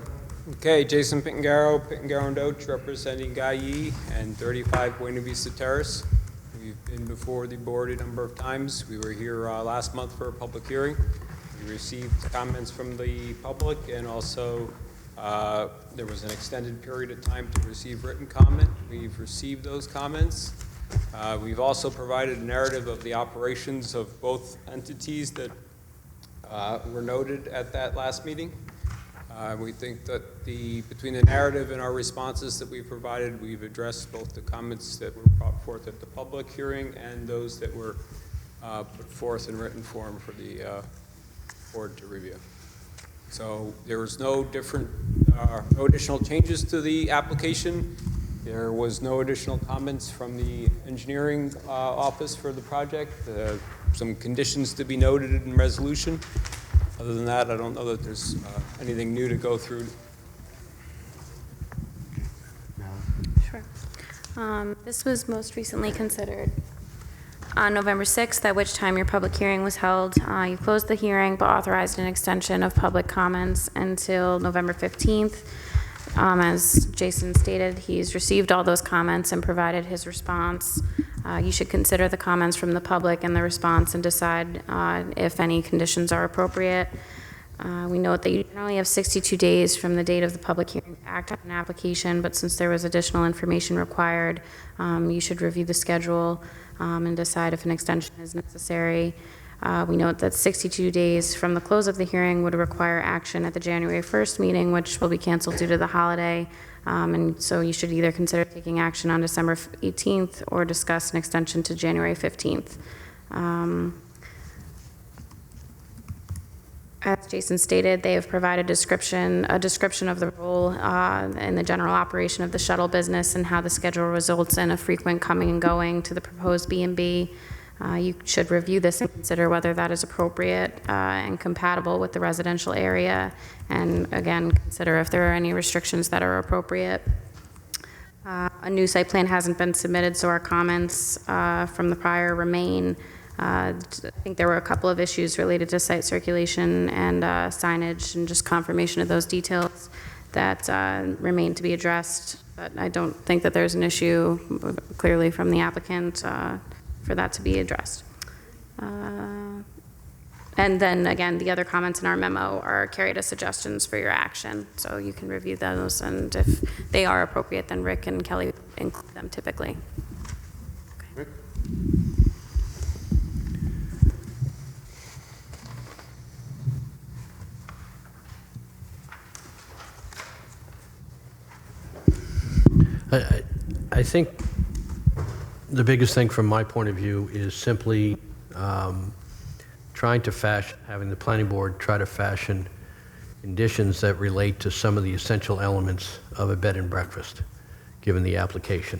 Okay, Jason Pitangaro and Doach, representing Guy Yee and 35 Buena Vista Terrace. We've been before the board a number of times. We were here last month for a public hearing. We received comments from the public, and also there was an extended period of time to receive written comment. We've received those comments. We've also provided a narrative of the operations of both entities that were noted at that last meeting. We think that between the narrative and our responses that we provided, we've addressed both the comments that were brought forth at the public hearing and those that were put forth in written form for the board to review. So there was no additional changes to the application. There was no additional comments from the engineering office for the project. Some conditions to be noted in resolution. Other than that, I don't know that there's anything new to go through. Sure. This was most recently considered on November 6th, at which time your public hearing was held. You closed the hearing, but authorized an extension of public comments until November 15th. As Jason stated, he's received all those comments and provided his response. You should consider the comments from the public and the response and decide if any conditions are appropriate. We note that you generally have 62 days from the date of the public hearing to act on an application, but since there was additional information required, you should review the schedule and decide if an extension is necessary. We note that 62 days from the close of the hearing would require action at the January 1st meeting, which will be canceled due to the holiday. And so you should either consider taking action on December 18th or discuss an extension to January 15th. As Jason stated, they have provided a description of the role in the general operation of the shuttle business and how the schedule results in a frequent coming and going to the proposed B&B. You should review this and consider whether that is appropriate and compatible with the residential area, and again, consider if there are any restrictions that are appropriate. A new site plan hasn't been submitted, so our comments from the prior remain. I think there were a couple of issues related to site circulation and signage and just confirmation of those details that remain to be addressed, but I don't think that there's an issue clearly from the applicant for that to be addressed. And then again, the other comments in our memo are carried as suggestions for your action, so you can review those, and if they are appropriate, then Rick and Kelly include them typically. Rick? I think the biggest thing from my point of view is simply trying to having the planning board try to fashion conditions that relate to some of the essential elements of a bed and breakfast, given the application.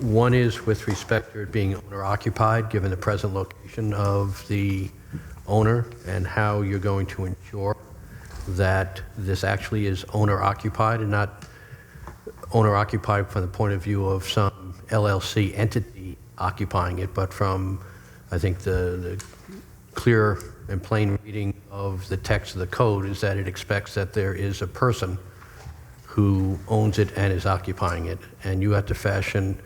One is with respect to it being owner-occupied, given the present location of the owner, and how you're going to ensure that this actually is owner-occupied and not owner-occupied from the point of view of some LLC entity occupying it, but from, I think, the clear and plain reading of the text of the code is that it expects that there is a person who owns it and is occupying it, and you have to fashion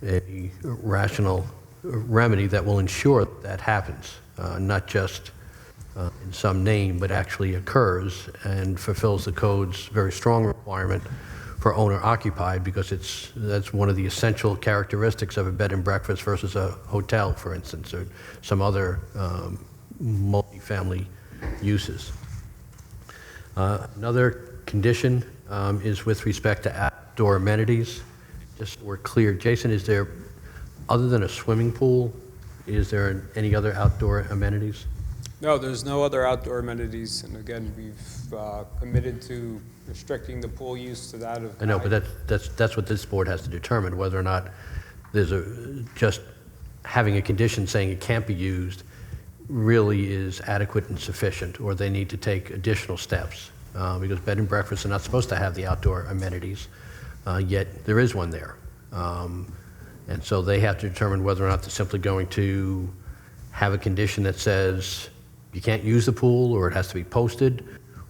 a rational remedy that will ensure that happens, not just in some name, but actually occurs and fulfills the code's very strong requirement for owner-occupied, because that's one of the essential characteristics of a bed and breakfast versus a hotel, for instance, or some other multifamily uses. Another condition is with respect to outdoor amenities. Just so we're clear, Jason, is there Other than a swimming pool, is there any other outdoor amenities? No, there's no other outdoor amenities, and again, we've committed to restricting the pool use to that of... I know, but that's what this board has to determine, whether or not there's just having a condition saying it can't be used really is adequate and sufficient, or they need to take additional steps. Because bed and breakfasts are not supposed to have the outdoor amenities, yet there is one there. And so they have to determine whether or not they're simply going to have a condition that says you can't use the pool, or it has to be posted,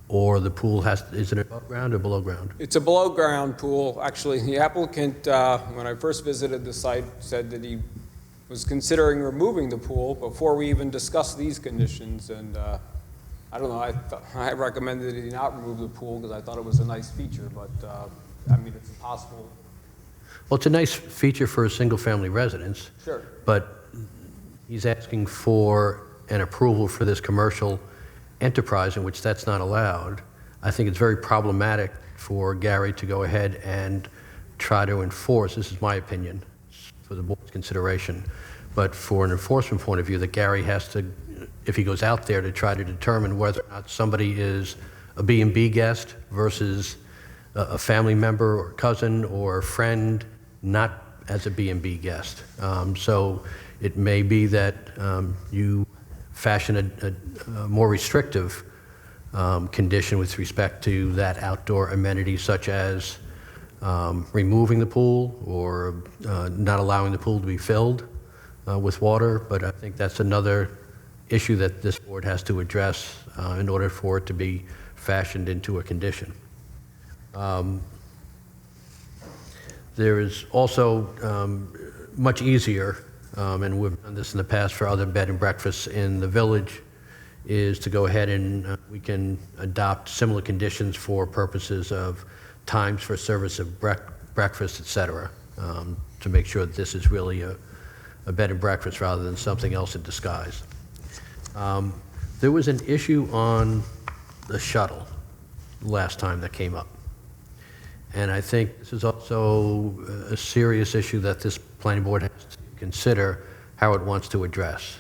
or the pool is it above ground or below ground? It's a below-ground pool. Actually, the applicant, when I first visited the site, said that he was considering removing the pool before we even discussed these conditions, and I don't know, I recommended that he not remove the pool because I thought it was a nice feature, but, I mean, it's impossible. Well, it's a nice feature for a single-family residence. Sure. But he's asking for an approval for this commercial enterprise in which that's not allowed. I think it's very problematic for Gary to go ahead and try to enforce, this is my opinion, for the board's consideration, but for an enforcement point of view, that Gary has to, if he goes out there to try to determine whether or not somebody is a B&B guest versus a family member or cousin or friend, not as a B&B guest. So it may be that you fashion a more restrictive condition with respect to that outdoor amenity, such as removing the pool or not allowing the pool to be filled with water. But I think that's another issue that this board has to address in order for it to be fashioned into a condition. There is also much easier, and we've done this in the past for other bed and breakfasts in the village, is to go ahead and we can adopt similar conditions for purposes of times for service of breakfast, et cetera, to make sure that this is really a bed and breakfast rather than something else in disguise. There was an issue on the shuttle last time that came up. And I think this is also a serious issue that this planning board has to consider how it wants to address.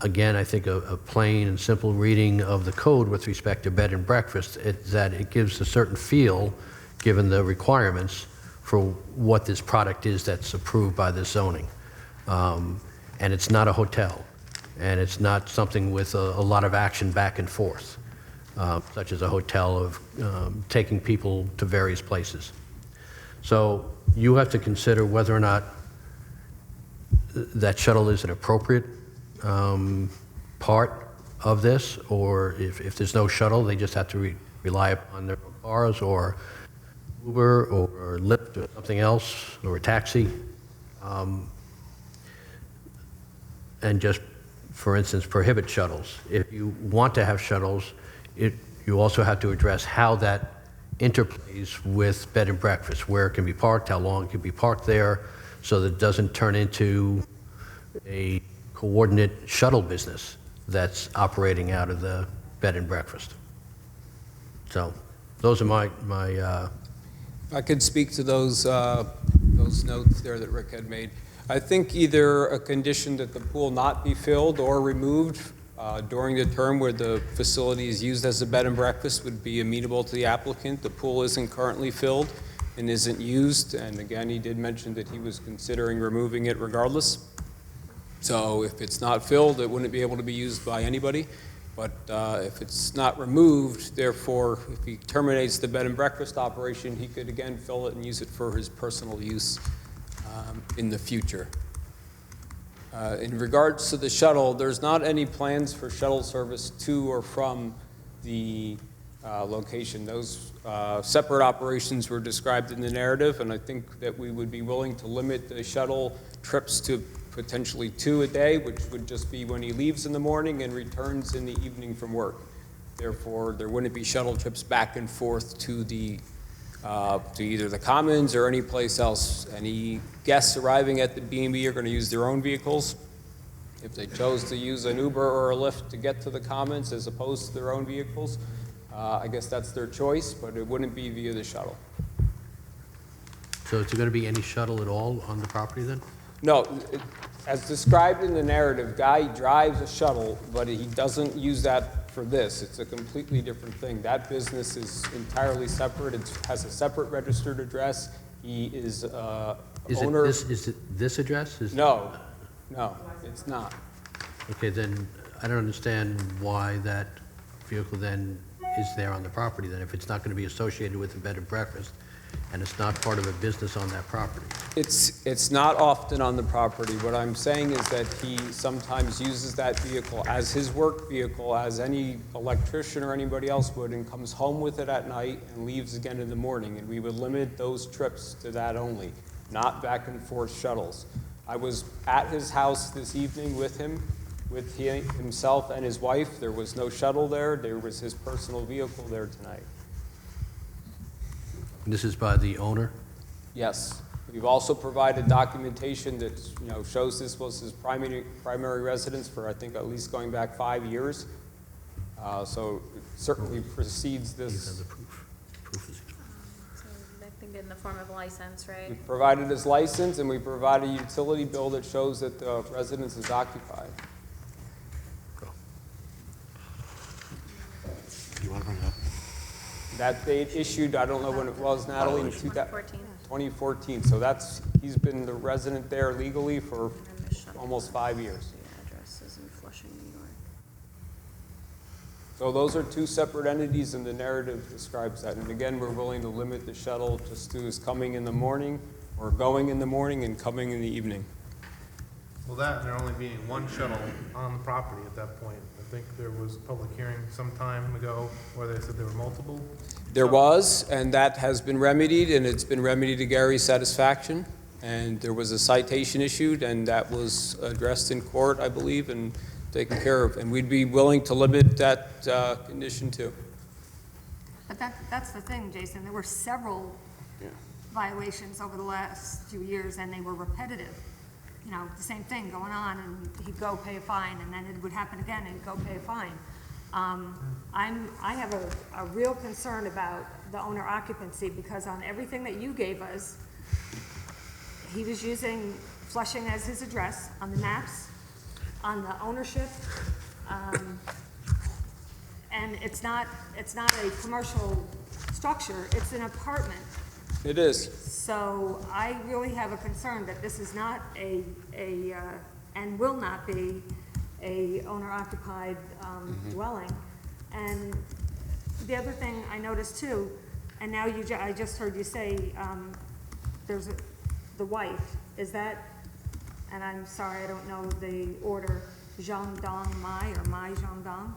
Again, I think a plain and simple reading of the code with respect to bed and breakfast, that it gives a certain feel, given the requirements, for what this product is that's approved by this zoning. And it's not a hotel, and it's not something with a lot of action back and forth, such as a hotel of taking people to various places. So you have to consider whether or not that shuttle is an appropriate part of this, or if there's no shuttle, they just have to rely upon their own cars or Uber or Lyft or something else, or a taxi. And just, for instance, prohibit shuttles. If you want to have shuttles, you also have to address how that interplays with bed and breakfast, where it can be parked, how long it can be parked there, so that it doesn't turn into a coordinate shuttle business that's operating out of the bed and breakfast. So those are my I could speak to those notes there that Rick had made. I think either a condition that the pool not be filled or removed during the term where the facility is used as a bed and breakfast would be amenable to the applicant. The pool isn't currently filled and isn't used, and again, he did mention that he was considering removing it regardless. So if it's not filled, it wouldn't be able to be used by anybody. But if it's not removed, therefore, if he terminates the bed and breakfast operation, he could again fill it and use it for his personal use in the future. In regards to the shuttle, there's not any plans for shuttle service to or from the location. Those separate operations were described in the narrative, and I think that we would be willing to limit the shuttle trips to potentially 2 a day, which would just be when he leaves in the morning and returns in the evening from work. Therefore, there wouldn't be shuttle trips back and forth to the to either the Commons or any place else. Any guests arriving at the B&B are going to use their own vehicles. If they chose to use an Uber or a Lyft to get to the Commons as opposed to their own vehicles, I guess that's their choice, but it wouldn't be via the shuttle. So is there going to be any shuttle at all on the property then? No, as described in the narrative, Guy drives a shuttle, but he doesn't use that for this. It's a completely different thing. That business is entirely separate. It has a separate registered address. He is owner. Is it this address? No, it's not. Okay, then I don't understand why that vehicle then is there on the property then, if it's not going to be associated with a bed and breakfast, and it's not part of a business on that property. It's not often on the property. What I'm saying is that he sometimes uses that vehicle as his work vehicle, as any electrician or anybody else would, and comes home with it at night and leaves again in the morning. And we would limit those trips to that only, not back and forth shuttles. I was at his house this evening with him, with himself and his wife. There was no shuttle there. There was his personal vehicle there tonight. This is by the owner? Yes. We've also provided documentation that, shows this was his primary residence for, I think, at least going back 5 years. So it certainly precedes this. So I think in the form of a license, right? We've provided his license, and we provided a utility bill that shows that the residence is occupied. You want to bring it up? That date issued, I don't know when it was, Natalie, in 2014. 2014. So he's been the resident there legally for And the shuttle almost 5 years. The address is in Flushing, New York. So those are two separate entities, and the narrative describes that. And again, we're willing to limit the shuttle just to his coming in the morning, or going in the morning and coming in the evening. Well, that, and there only being one shuttle on the property at that point. I think there was a public hearing some time ago where they said there were multiple. There was, and that has been remedied, and it's been remedied to Gary's satisfaction. And there was a citation issued, and that was addressed in court, I believe, and taken care of. And we'd be willing to limit that condition too. But that's the thing, Jason, there were several violations over the last few years, and they were repetitive. The same thing going on, and he'd go pay a fine, and then it would happen again, and he'd go pay a fine. I have a real concern about the owner occupancy, because on everything that you gave us, he was using Flushing as his address on the maps, on the ownership, and it's not a commercial structure, it's an apartment. It is. So I really have a concern that this is not and will not be a owner-occupied dwelling. And the other thing I noticed too, and now I just heard you say there's the wife. Is that, and I'm sorry, I don't know the order, Zhangdong Mai or Mai Zhangdong?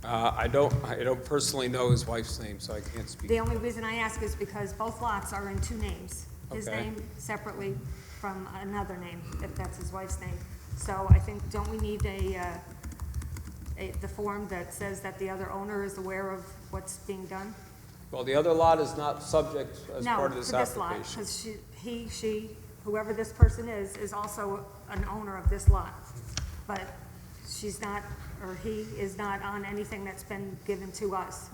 I don't personally know his wife's name, so I can't speak. The only reason I ask is because both lots are in two names. His Okay. name separately from another name, if that's his wife's name. So I think, don't we need the form that says that the other owner is aware of what's being done? Well, the other lot is not subject as part of this No, for this lot, application. because she, whoever this person is also an owner of this lot. But she's not, or he is not on anything that's been given to us.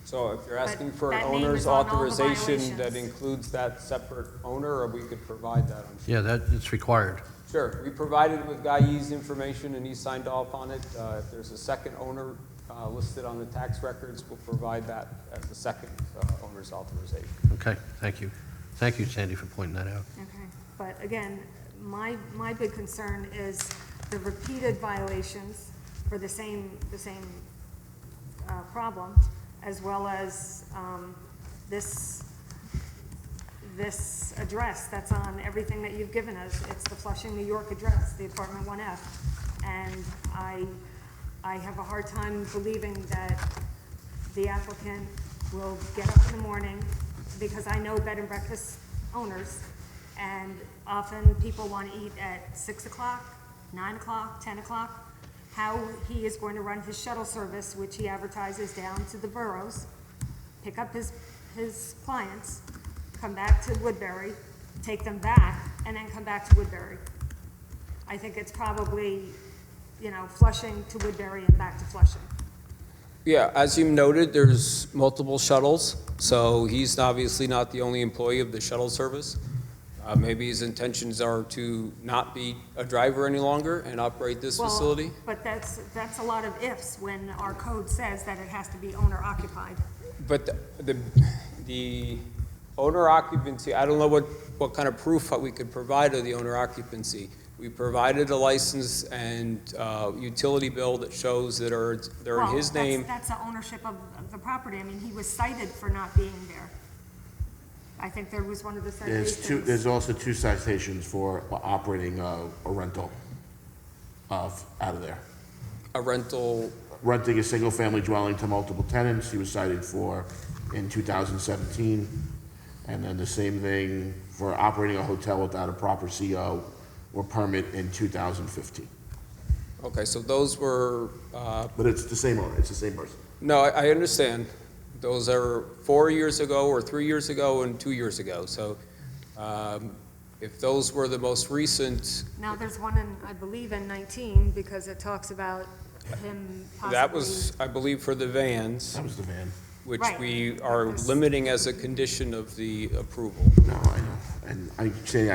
So if you're asking But for an that name owner's is on all the authorization that violations. includes that separate owner, or we could provide that, I'm sure. Yeah, it's required. Sure, we provided with Guy Yee's information, and he signed off on it. If there's a second owner listed on the tax records, we'll provide that as the second owner's authorization. Okay, thank you. Thank you, Sandy, for pointing that out. Okay, but again, my big concern is the repeated violations for the same problem, as well as this address that's on everything that you've given us. It's the Flushing, New York address, the apartment 1F. And I have a hard time believing that the applicant will get up in the morning, because I know bed and breakfast owners, and often people want to eat at 6 o'clock, 9 o'clock, 10 o'clock. How he is going to run his shuttle service, which he advertises down to the boroughs, pick up his clients, come back to Woodbury, take them back, and then come back to Woodbury. I think it's probably, Flushing to Woodbury and back to Flushing. Yeah, as you noted, there's multiple shuttles, so he's obviously not the only employee of the shuttle service. Maybe his intentions are to not be a driver any longer and operate this Well, facility. but that's a lot of ifs when our code says that it has to be owner occupied. But the owner occupancy, I don't know what kind of proof we could provide of the owner occupancy. We provided a license and utility bill that shows that they're in his name. That's the ownership of the property. I mean, he was cited for not being there. I think there was one of the citations. There's also 2 citations for operating a rental out of there. A rental, Renting a single-family dwelling to multiple tenants, he was cited for in 2017. And then the same thing for operating a hotel without a proper CO or permit in 2015. okay, so those were, But it's the same owner, it's the same person. no, I understand. Those are 4 years ago, or 3 years ago, and 2 years ago. So if those were the most recent, Now, there's one in, I believe, in 19, because it talks about him possibly. that was, I believe, for the vans, That was the van. which Right. we are limiting as a condition of the approval. No, I know. And I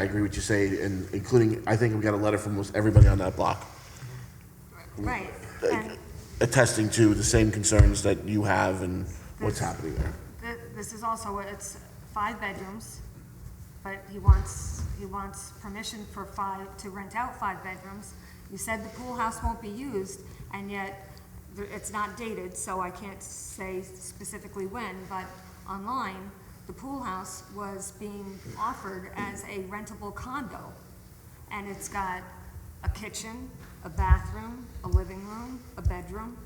agree with you say, and including, I think we got a letter from almost everybody on that block Right, and attesting to the same concerns that you have and what's happening there. this is also, it's 5 bedrooms, but he wants permission for 5, to rent out 5 bedrooms. You said the pool house won't be used, and yet it's not dated, so I can't say specifically when, but online, the pool house was being offered as a rentable condo. And it's got a kitchen, a bathroom, a living room, a bedroom.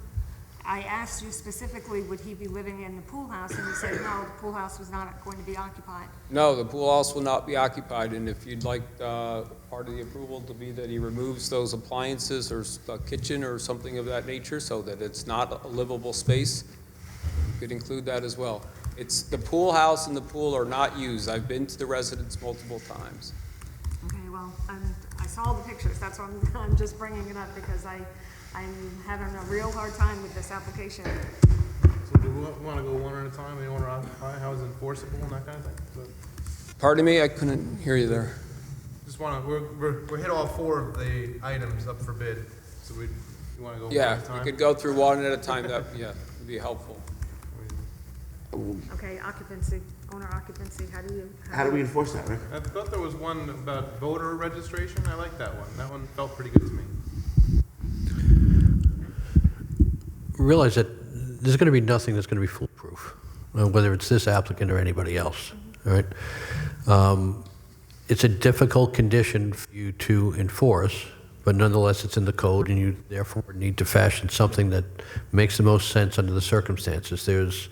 I asked you specifically, would he be living in the pool house, and you said, no, the pool house was not going to be occupied. No, the pool house will not be occupied, and if you'd like part of the approval to be that he removes those appliances or a kitchen or something of that nature so that it's not a livable space, you could include that as well. It's, the pool house and the pool are not used. I've been to the residence multiple times. Okay, well, I saw the pictures, that's why I'm just bringing it up, because I'm having a real hard time with this application. So do we want to go one at a time, the owner occupied, how is it enforceable and that kind of thing? So Pardon me, I couldn't hear you there. just want to, we're hit all 4 of the items up for bid, so we want to go one Yeah, at a time? you could go through one at a time, that, yeah, would be helpful. Okay, occupancy, owner occupancy, How do we enforce that, Rick? I thought there was one about voter registration, I like that one. That one felt pretty good to me. Realize that there's going to be nothing that's going to be foolproof, whether it's this applicant or anybody else, all right? It's a difficult condition for you to enforce, but nonetheless, it's in the code, and you therefore need to fashion something that makes the most sense under the circumstances. There's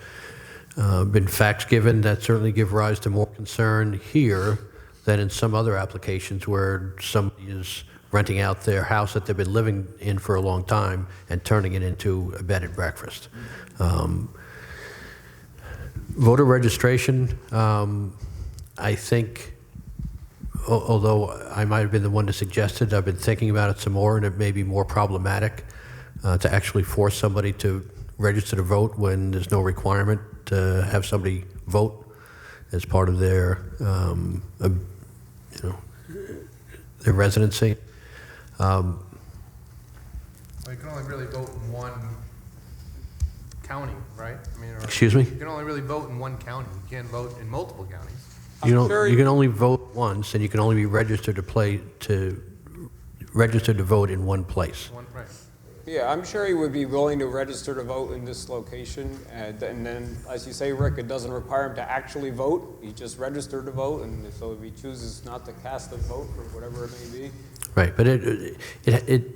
been facts given that certainly give rise to more concern here than in some other applications where somebody is renting out their house that they've been living in for a long time and turning it into a bed and breakfast. Voter registration, I think, although I might have been the one to suggest it, I've been thinking about it some more, and it may be more problematic to actually force somebody to register to vote when there's no requirement to have somebody vote as part of their, their residency. Well, you can only really vote in one county, right? I mean, or Excuse me? you can only really vote in one county. You can't vote in multiple counties. You can only vote once, and you can only be registered to vote in one place. Right. Yeah, I'm sure he would be willing to register to vote in this location, and then, as you say, Rick, it doesn't require him to actually vote. He just registered to vote, and so if he chooses not to cast a vote for whatever it may be. Right, but it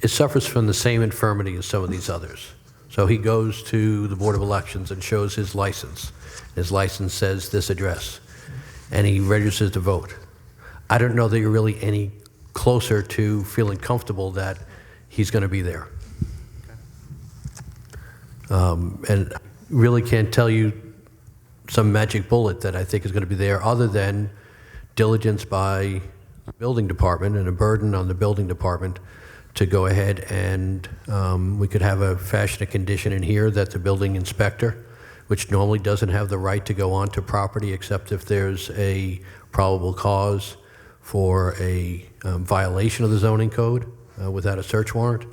suffers from the same infirmity as some of these others. So he goes to the Board of Elections and shows his license. His license says this address, and he registers to vote. I don't know that you're really any closer to feeling comfortable that he's going to be there. And really can't tell you some magic bullet that I think is going to be there other than diligence by the building department and a burden on the building department to go ahead and we could have a fashion a condition in here that the building inspector, which normally doesn't have the right to go onto property except if there's a probable cause for a violation of the zoning code without a search warrant.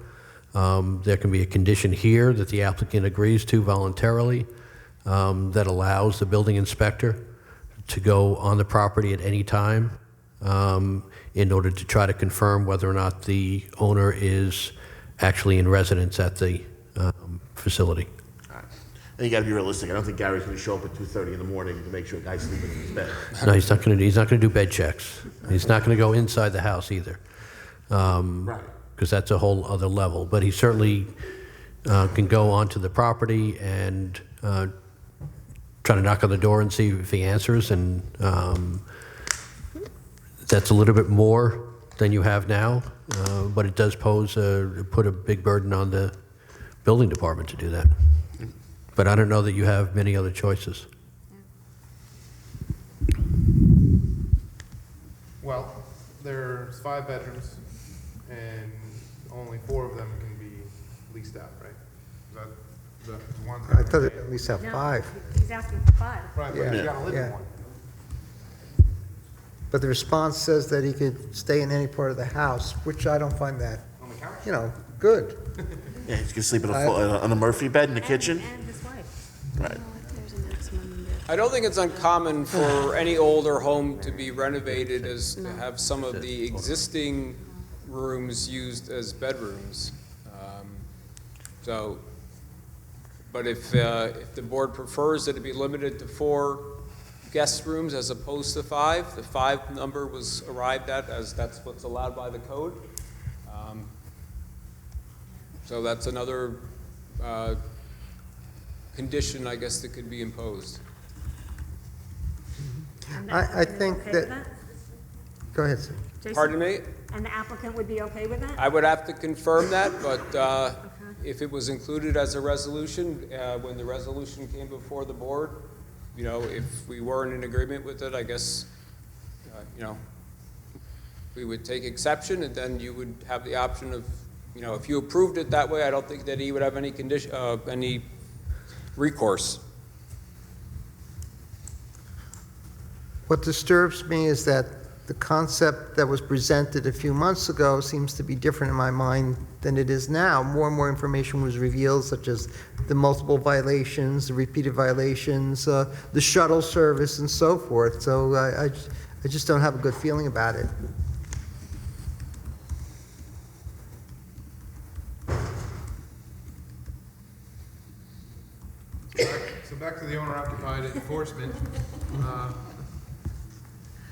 There can be a condition here that the applicant agrees to voluntarily that allows the building inspector to go on the property at any time in order to try to confirm whether or not the owner is actually in residence at the facility. And you gotta be realistic. I don't think Gary's gonna show up at 2:30 in the morning to make sure a guy's sleeping in his bed. No, he's not going to do bed checks. He's not going to go inside the house either. Right. Because that's a whole other level. But he certainly can go onto the property and try to knock on the door and see if he answers. And that's a little bit more than you have now, but it does put a big burden on the building department to do that. But I don't know that you have many other choices. Well, there's 5 bedrooms, and only 4 of them can be leased out, right? Is that the ones? I thought it at least have No, 5. He's asking for 5. Right, but Yeah. you gotta live in Yeah. one. But the response says that he could stay in any part of the house, which I don't find that, On the couch? good. Yeah, he's gonna sleep on a Murphy bed in the kitchen. And his wife. Right. I don't think it's uncommon for any older home to be renovated as to have some of the existing rooms used as bedrooms. So, but if the board prefers that it be limited to 4 guest rooms as opposed to 5, the 5 number was arrived at as that's what's allowed by the code. So that's another condition, I guess, that could be imposed. And the I applicant think okay with that- Go ahead, sir. Jason? Pardon me? And the applicant would be okay with that? I would have to confirm that, but if it was included as a resolution, when the resolution came before the board, if we weren't in agreement with it, I guess, we would take exception, and then you would have the option of, if you approved it that way, I don't think that he would have any condition, any recourse. What disturbs me is that the concept that was presented a few months ago seems to be different in my mind than it is now. More and more information was revealed, such as the multiple violations, the repeated violations, the shuttle service, and so forth. So I just don't have a good feeling about it. So back to the owner-occupied enforcement.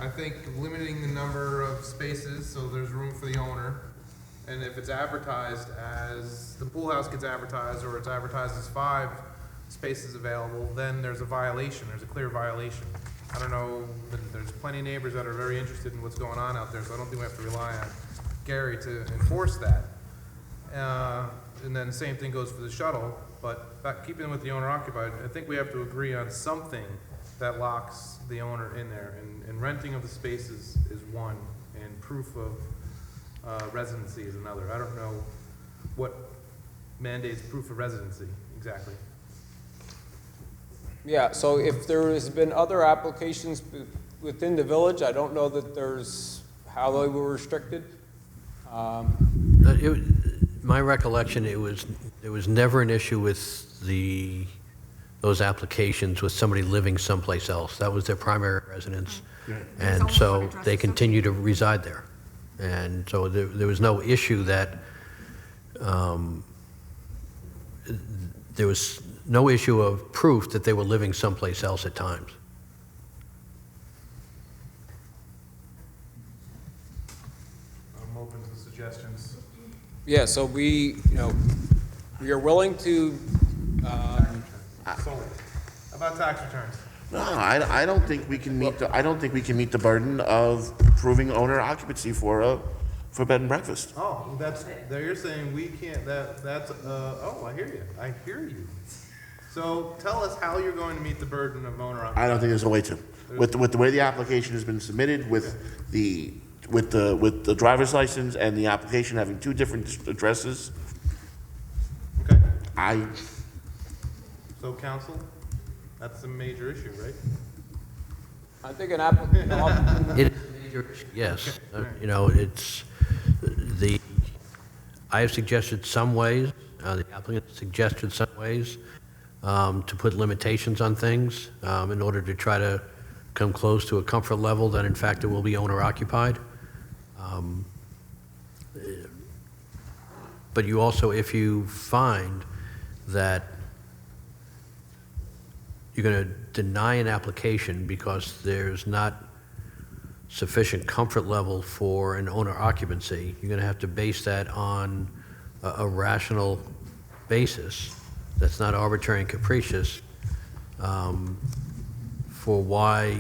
I think limiting the number of spaces so there's room for the owner, and if it's advertised as, the pool house gets advertised, or it's advertised as 5 spaces available, then there's a violation, there's a clear violation. I don't know, but there's plenty of neighbors that are very interested in what's going on out there, so I don't think we have to rely on Gary to enforce that. And then the same thing goes for the shuttle, but keeping with the owner occupied, I think we have to agree on something that locks the owner in there, and renting of the spaces is one, and proof of residency is another. I don't know what mandates proof of residency exactly. Yeah, so if there has been other applications within the village, I don't know that how they were restricted. My recollection, there was never an issue with those applications with somebody living someplace else. That was their primary residence. And so they continue to reside there. And so there was no issue that, there was no issue of proof that they were living someplace else at times. I'm open to suggestions. Yeah, so we are willing to, Sold. How about tax returns? No, I don't think we can meet the burden of proving owner occupancy for bed and breakfast. Oh, you're saying we can't, I hear you. So tell us how you're going to meet the burden of owner occupancy. I don't think there's a way to. With the way the application has been submitted, with the with the driver's license and the application having two different addresses, Okay, so council, that's a major issue, right? I think an applicant often It is a major issue, yes. You know, it's the, I have suggested some ways, the applicant suggested some ways to put limitations on things in order to try to come close to a comfort level that in fact it will be owner occupied. But you also, if you find that you're going to deny an application because there's not sufficient comfort level for an owner occupancy, you're going to have to base that on a rational basis that's not arbitrary and capricious for why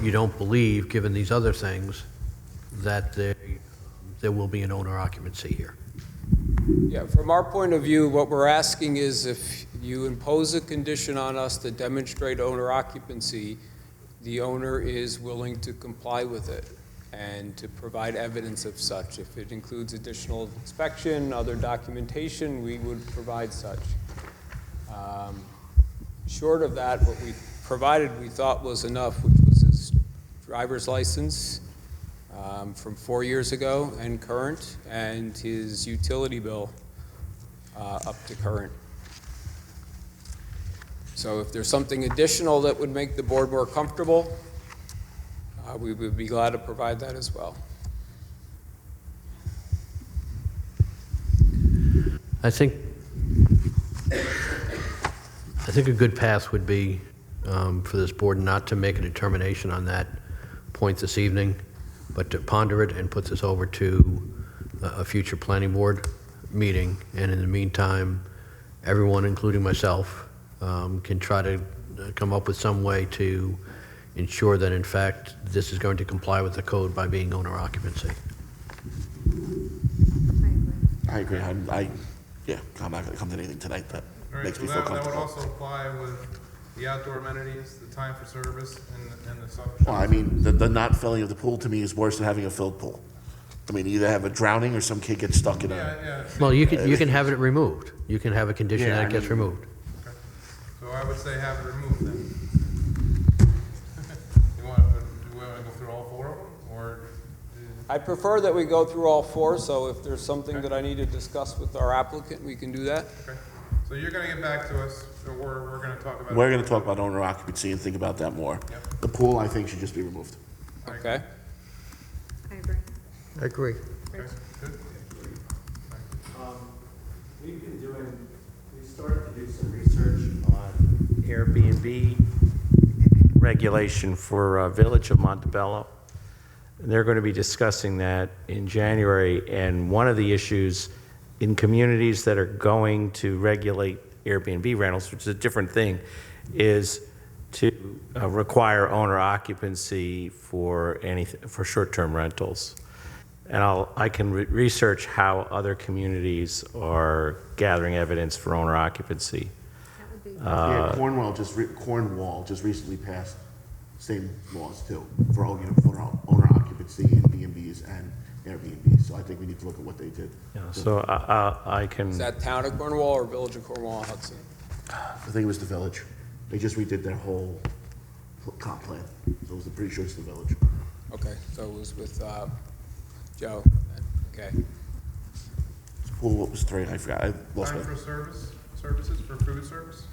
you don't believe, given these other things, that there will be an owner occupancy here. Yeah, from our point of view, what we're asking is if you impose a condition on us to demonstrate owner occupancy, the owner is willing to comply with it and to provide evidence of such. If it includes additional inspection, other documentation, we would provide such. Short of that, what we provided we thought was enough, which was his driver's license from 4 years ago and current, and his utility bill up to current. So if there's something additional that would make the board more comfortable, we would be glad to provide that as well. I think a good path would be for this board not to make a determination on that point this evening, but to ponder it and put this over to a future planning board meeting. And in the meantime, everyone, including myself, can try to come up with some way to ensure that, in fact, this is going to comply with the code by being owner occupancy. I agree. Yeah, I'm not gonna come to anything tonight that All right, makes so me feel that would comfortable. also apply with the outdoor amenities, the time for service, and the sub. Well, I mean, the not filling of the pool to me is worse than having a filled pool. I mean, you either have a drowning or some kid gets stuck in a, Yeah. Well, you can have it removed. You can have a condition Yeah, that I it gets mean- removed. Okay. So I would say have it removed then. Do we want to go through all four of them, or? I prefer that we go through all four, so if there's something that I need to discuss with our applicant, we can do that. Okay. So you're going to get back to us, or we're going to talk about it? we're gonna talk about owner occupancy and think about that more. Yep. The pool, I think, should just be removed. Okay? I agree. I agree. Okay, good. We started to do some research on Airbnb regulation for Village of Montebello. And they're going to be discussing that in January, and one of the issues in communities that are going to regulate Airbnb rentals, which is a different thing, is to require owner occupancy for short-term rentals. And I can research how other communities are gathering evidence for owner occupancy. That would be, Yeah, Cornwall just recently passed same laws too, for owner occupancy in B&Bs and Airbnbs. So I think we need to look at what they did. Yeah, so I can. Is that Town of Cornwall or Village of Cornwall Hudson? I think it was the Village. They just redid their whole comp plan. So it was pretty sure it's the Village. Okay, so it was with Joe. Okay. Pool, what was three? I forgot. I lost Time my. for services for food service,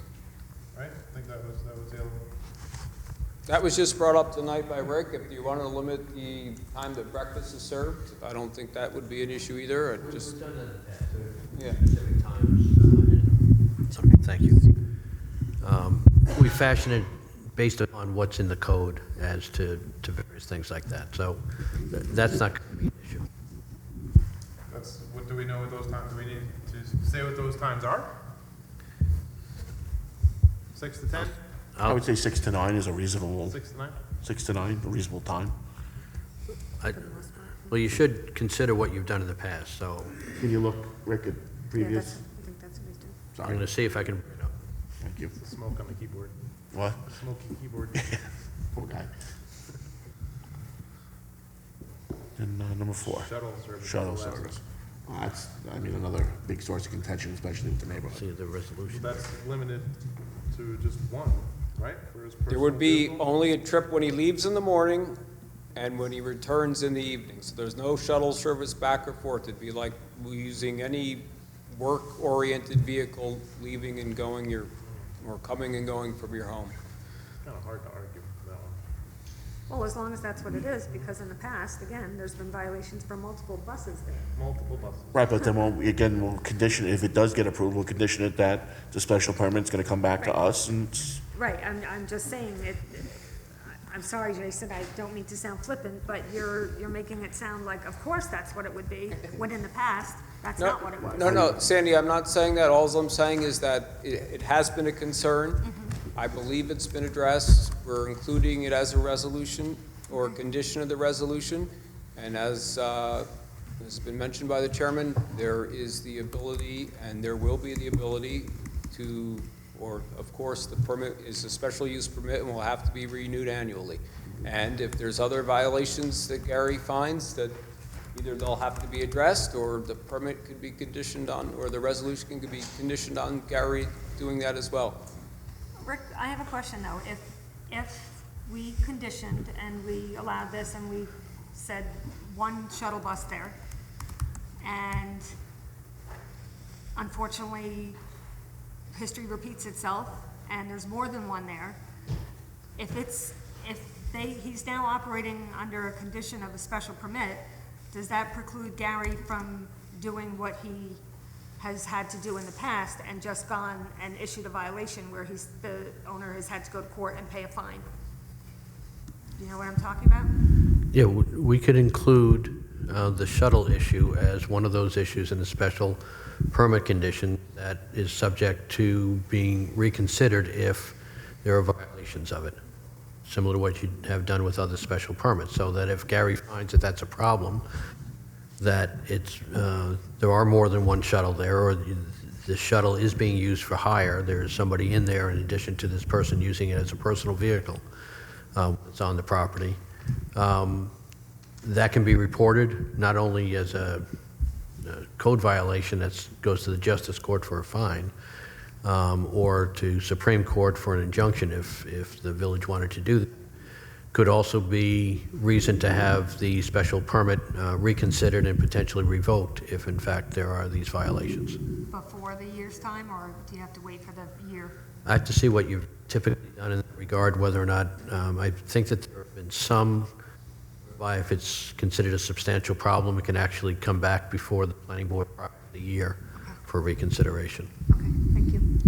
right? I think that was the other one. That was just brought up tonight by Rick. If you want to limit the time that breakfast is served, I don't think that would be an issue either. It just, yeah. Specific times. Thank you. We fashion it based upon what's in the code as to various things like that. So that's not going to be an issue. What do we know what those times, do we need to say what those times are? 6 to 10? I would say 6 to 9 is a reasonable. 6 to 9? 6 to 9, a reasonable time. Well, you should consider what you've done in the past, so Can you look, Rick, at previous? I think that's what he's doing. I'm Sorry. going to see if I can bring it up. Thank you. The smoke on the keyboard. What? Smoky keyboard. Poor guy. And number 4. Shuttle service. Shuttle is the last service. That's, I mean, another big source of contention, especially with the neighborhood. See the resolution. one. That's limited to just one, right? For his There would personal be vehicle? only a trip when he leaves in the morning and when he returns in the evening. So there's no shuttle service back or forth. It'd be like using any work-oriented vehicle leaving and going or coming and going from your home. Kind of hard to argue that one. Well, as long as that's what it is, because in the past, again, there's been violations for multiple buses there. Multiple buses. Right, but then we'll condition, if it does get approved, we'll condition it that the special permit's gonna come back to Right. us and Right, I'm just saying it, I'm sorry, Jason, I don't mean to sound flippant, but you're making it sound like, of course, that's what it would be, when in the past, that's not what it was. No, Sandy, I'm not saying that. All I'm saying is that it has been a concern. I believe it's been addressed. We're including it as a resolution or a condition of the resolution. And as has been mentioned by the chairman, there is the ability, and there will be the ability to, or of course, the permit is a special use permit and will have to be renewed annually. And if there's other violations that Gary finds, that either they'll have to be addressed, or the permit could be conditioned on, or the resolution could be conditioned on Gary doing that as well. Rick, I have a question though. If we conditioned and we allowed this and we said one shuttle bus there, and unfortunately, history repeats itself, and there's more than one there, he's now operating under a condition of a special permit, does that preclude Gary from doing what he has had to do in the past and just gone and issued a violation where the owner has had to go to court and pay a fine? Do you know what I'm talking about? Yeah, we could include the shuttle issue as one of those issues in the special permit condition that is subject to being reconsidered if there are violations of it, similar to what you have done with other special permits, so that if Gary finds that that's a problem, that there are more than one shuttle there, or the shuttle is being used for hire, there's somebody in there in addition to this person using it as a personal vehicle that's on the property. That can be reported not only as a code violation that goes to the justice court for a fine, or to Supreme Court for an injunction if the village wanted to do that. Could also be reason to have the special permit reconsidered and potentially revoked if in fact there are these violations. Before the year's time, or do you have to wait for the year? I have to see what you've typically done in that regard, whether or not, I think that there have been some, whereby if it's considered a substantial problem, it can actually come back before the planning board for the year for reconsideration. Okay, thank you.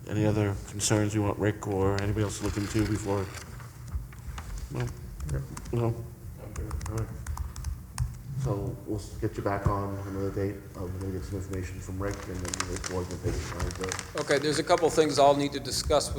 any other concerns you want Rick or anybody else to look into before? No? No? All right. So we'll get you back on another date. We're gonna get some information from Rick and then the board can take it. Okay, there's a couple things I'll need to discuss with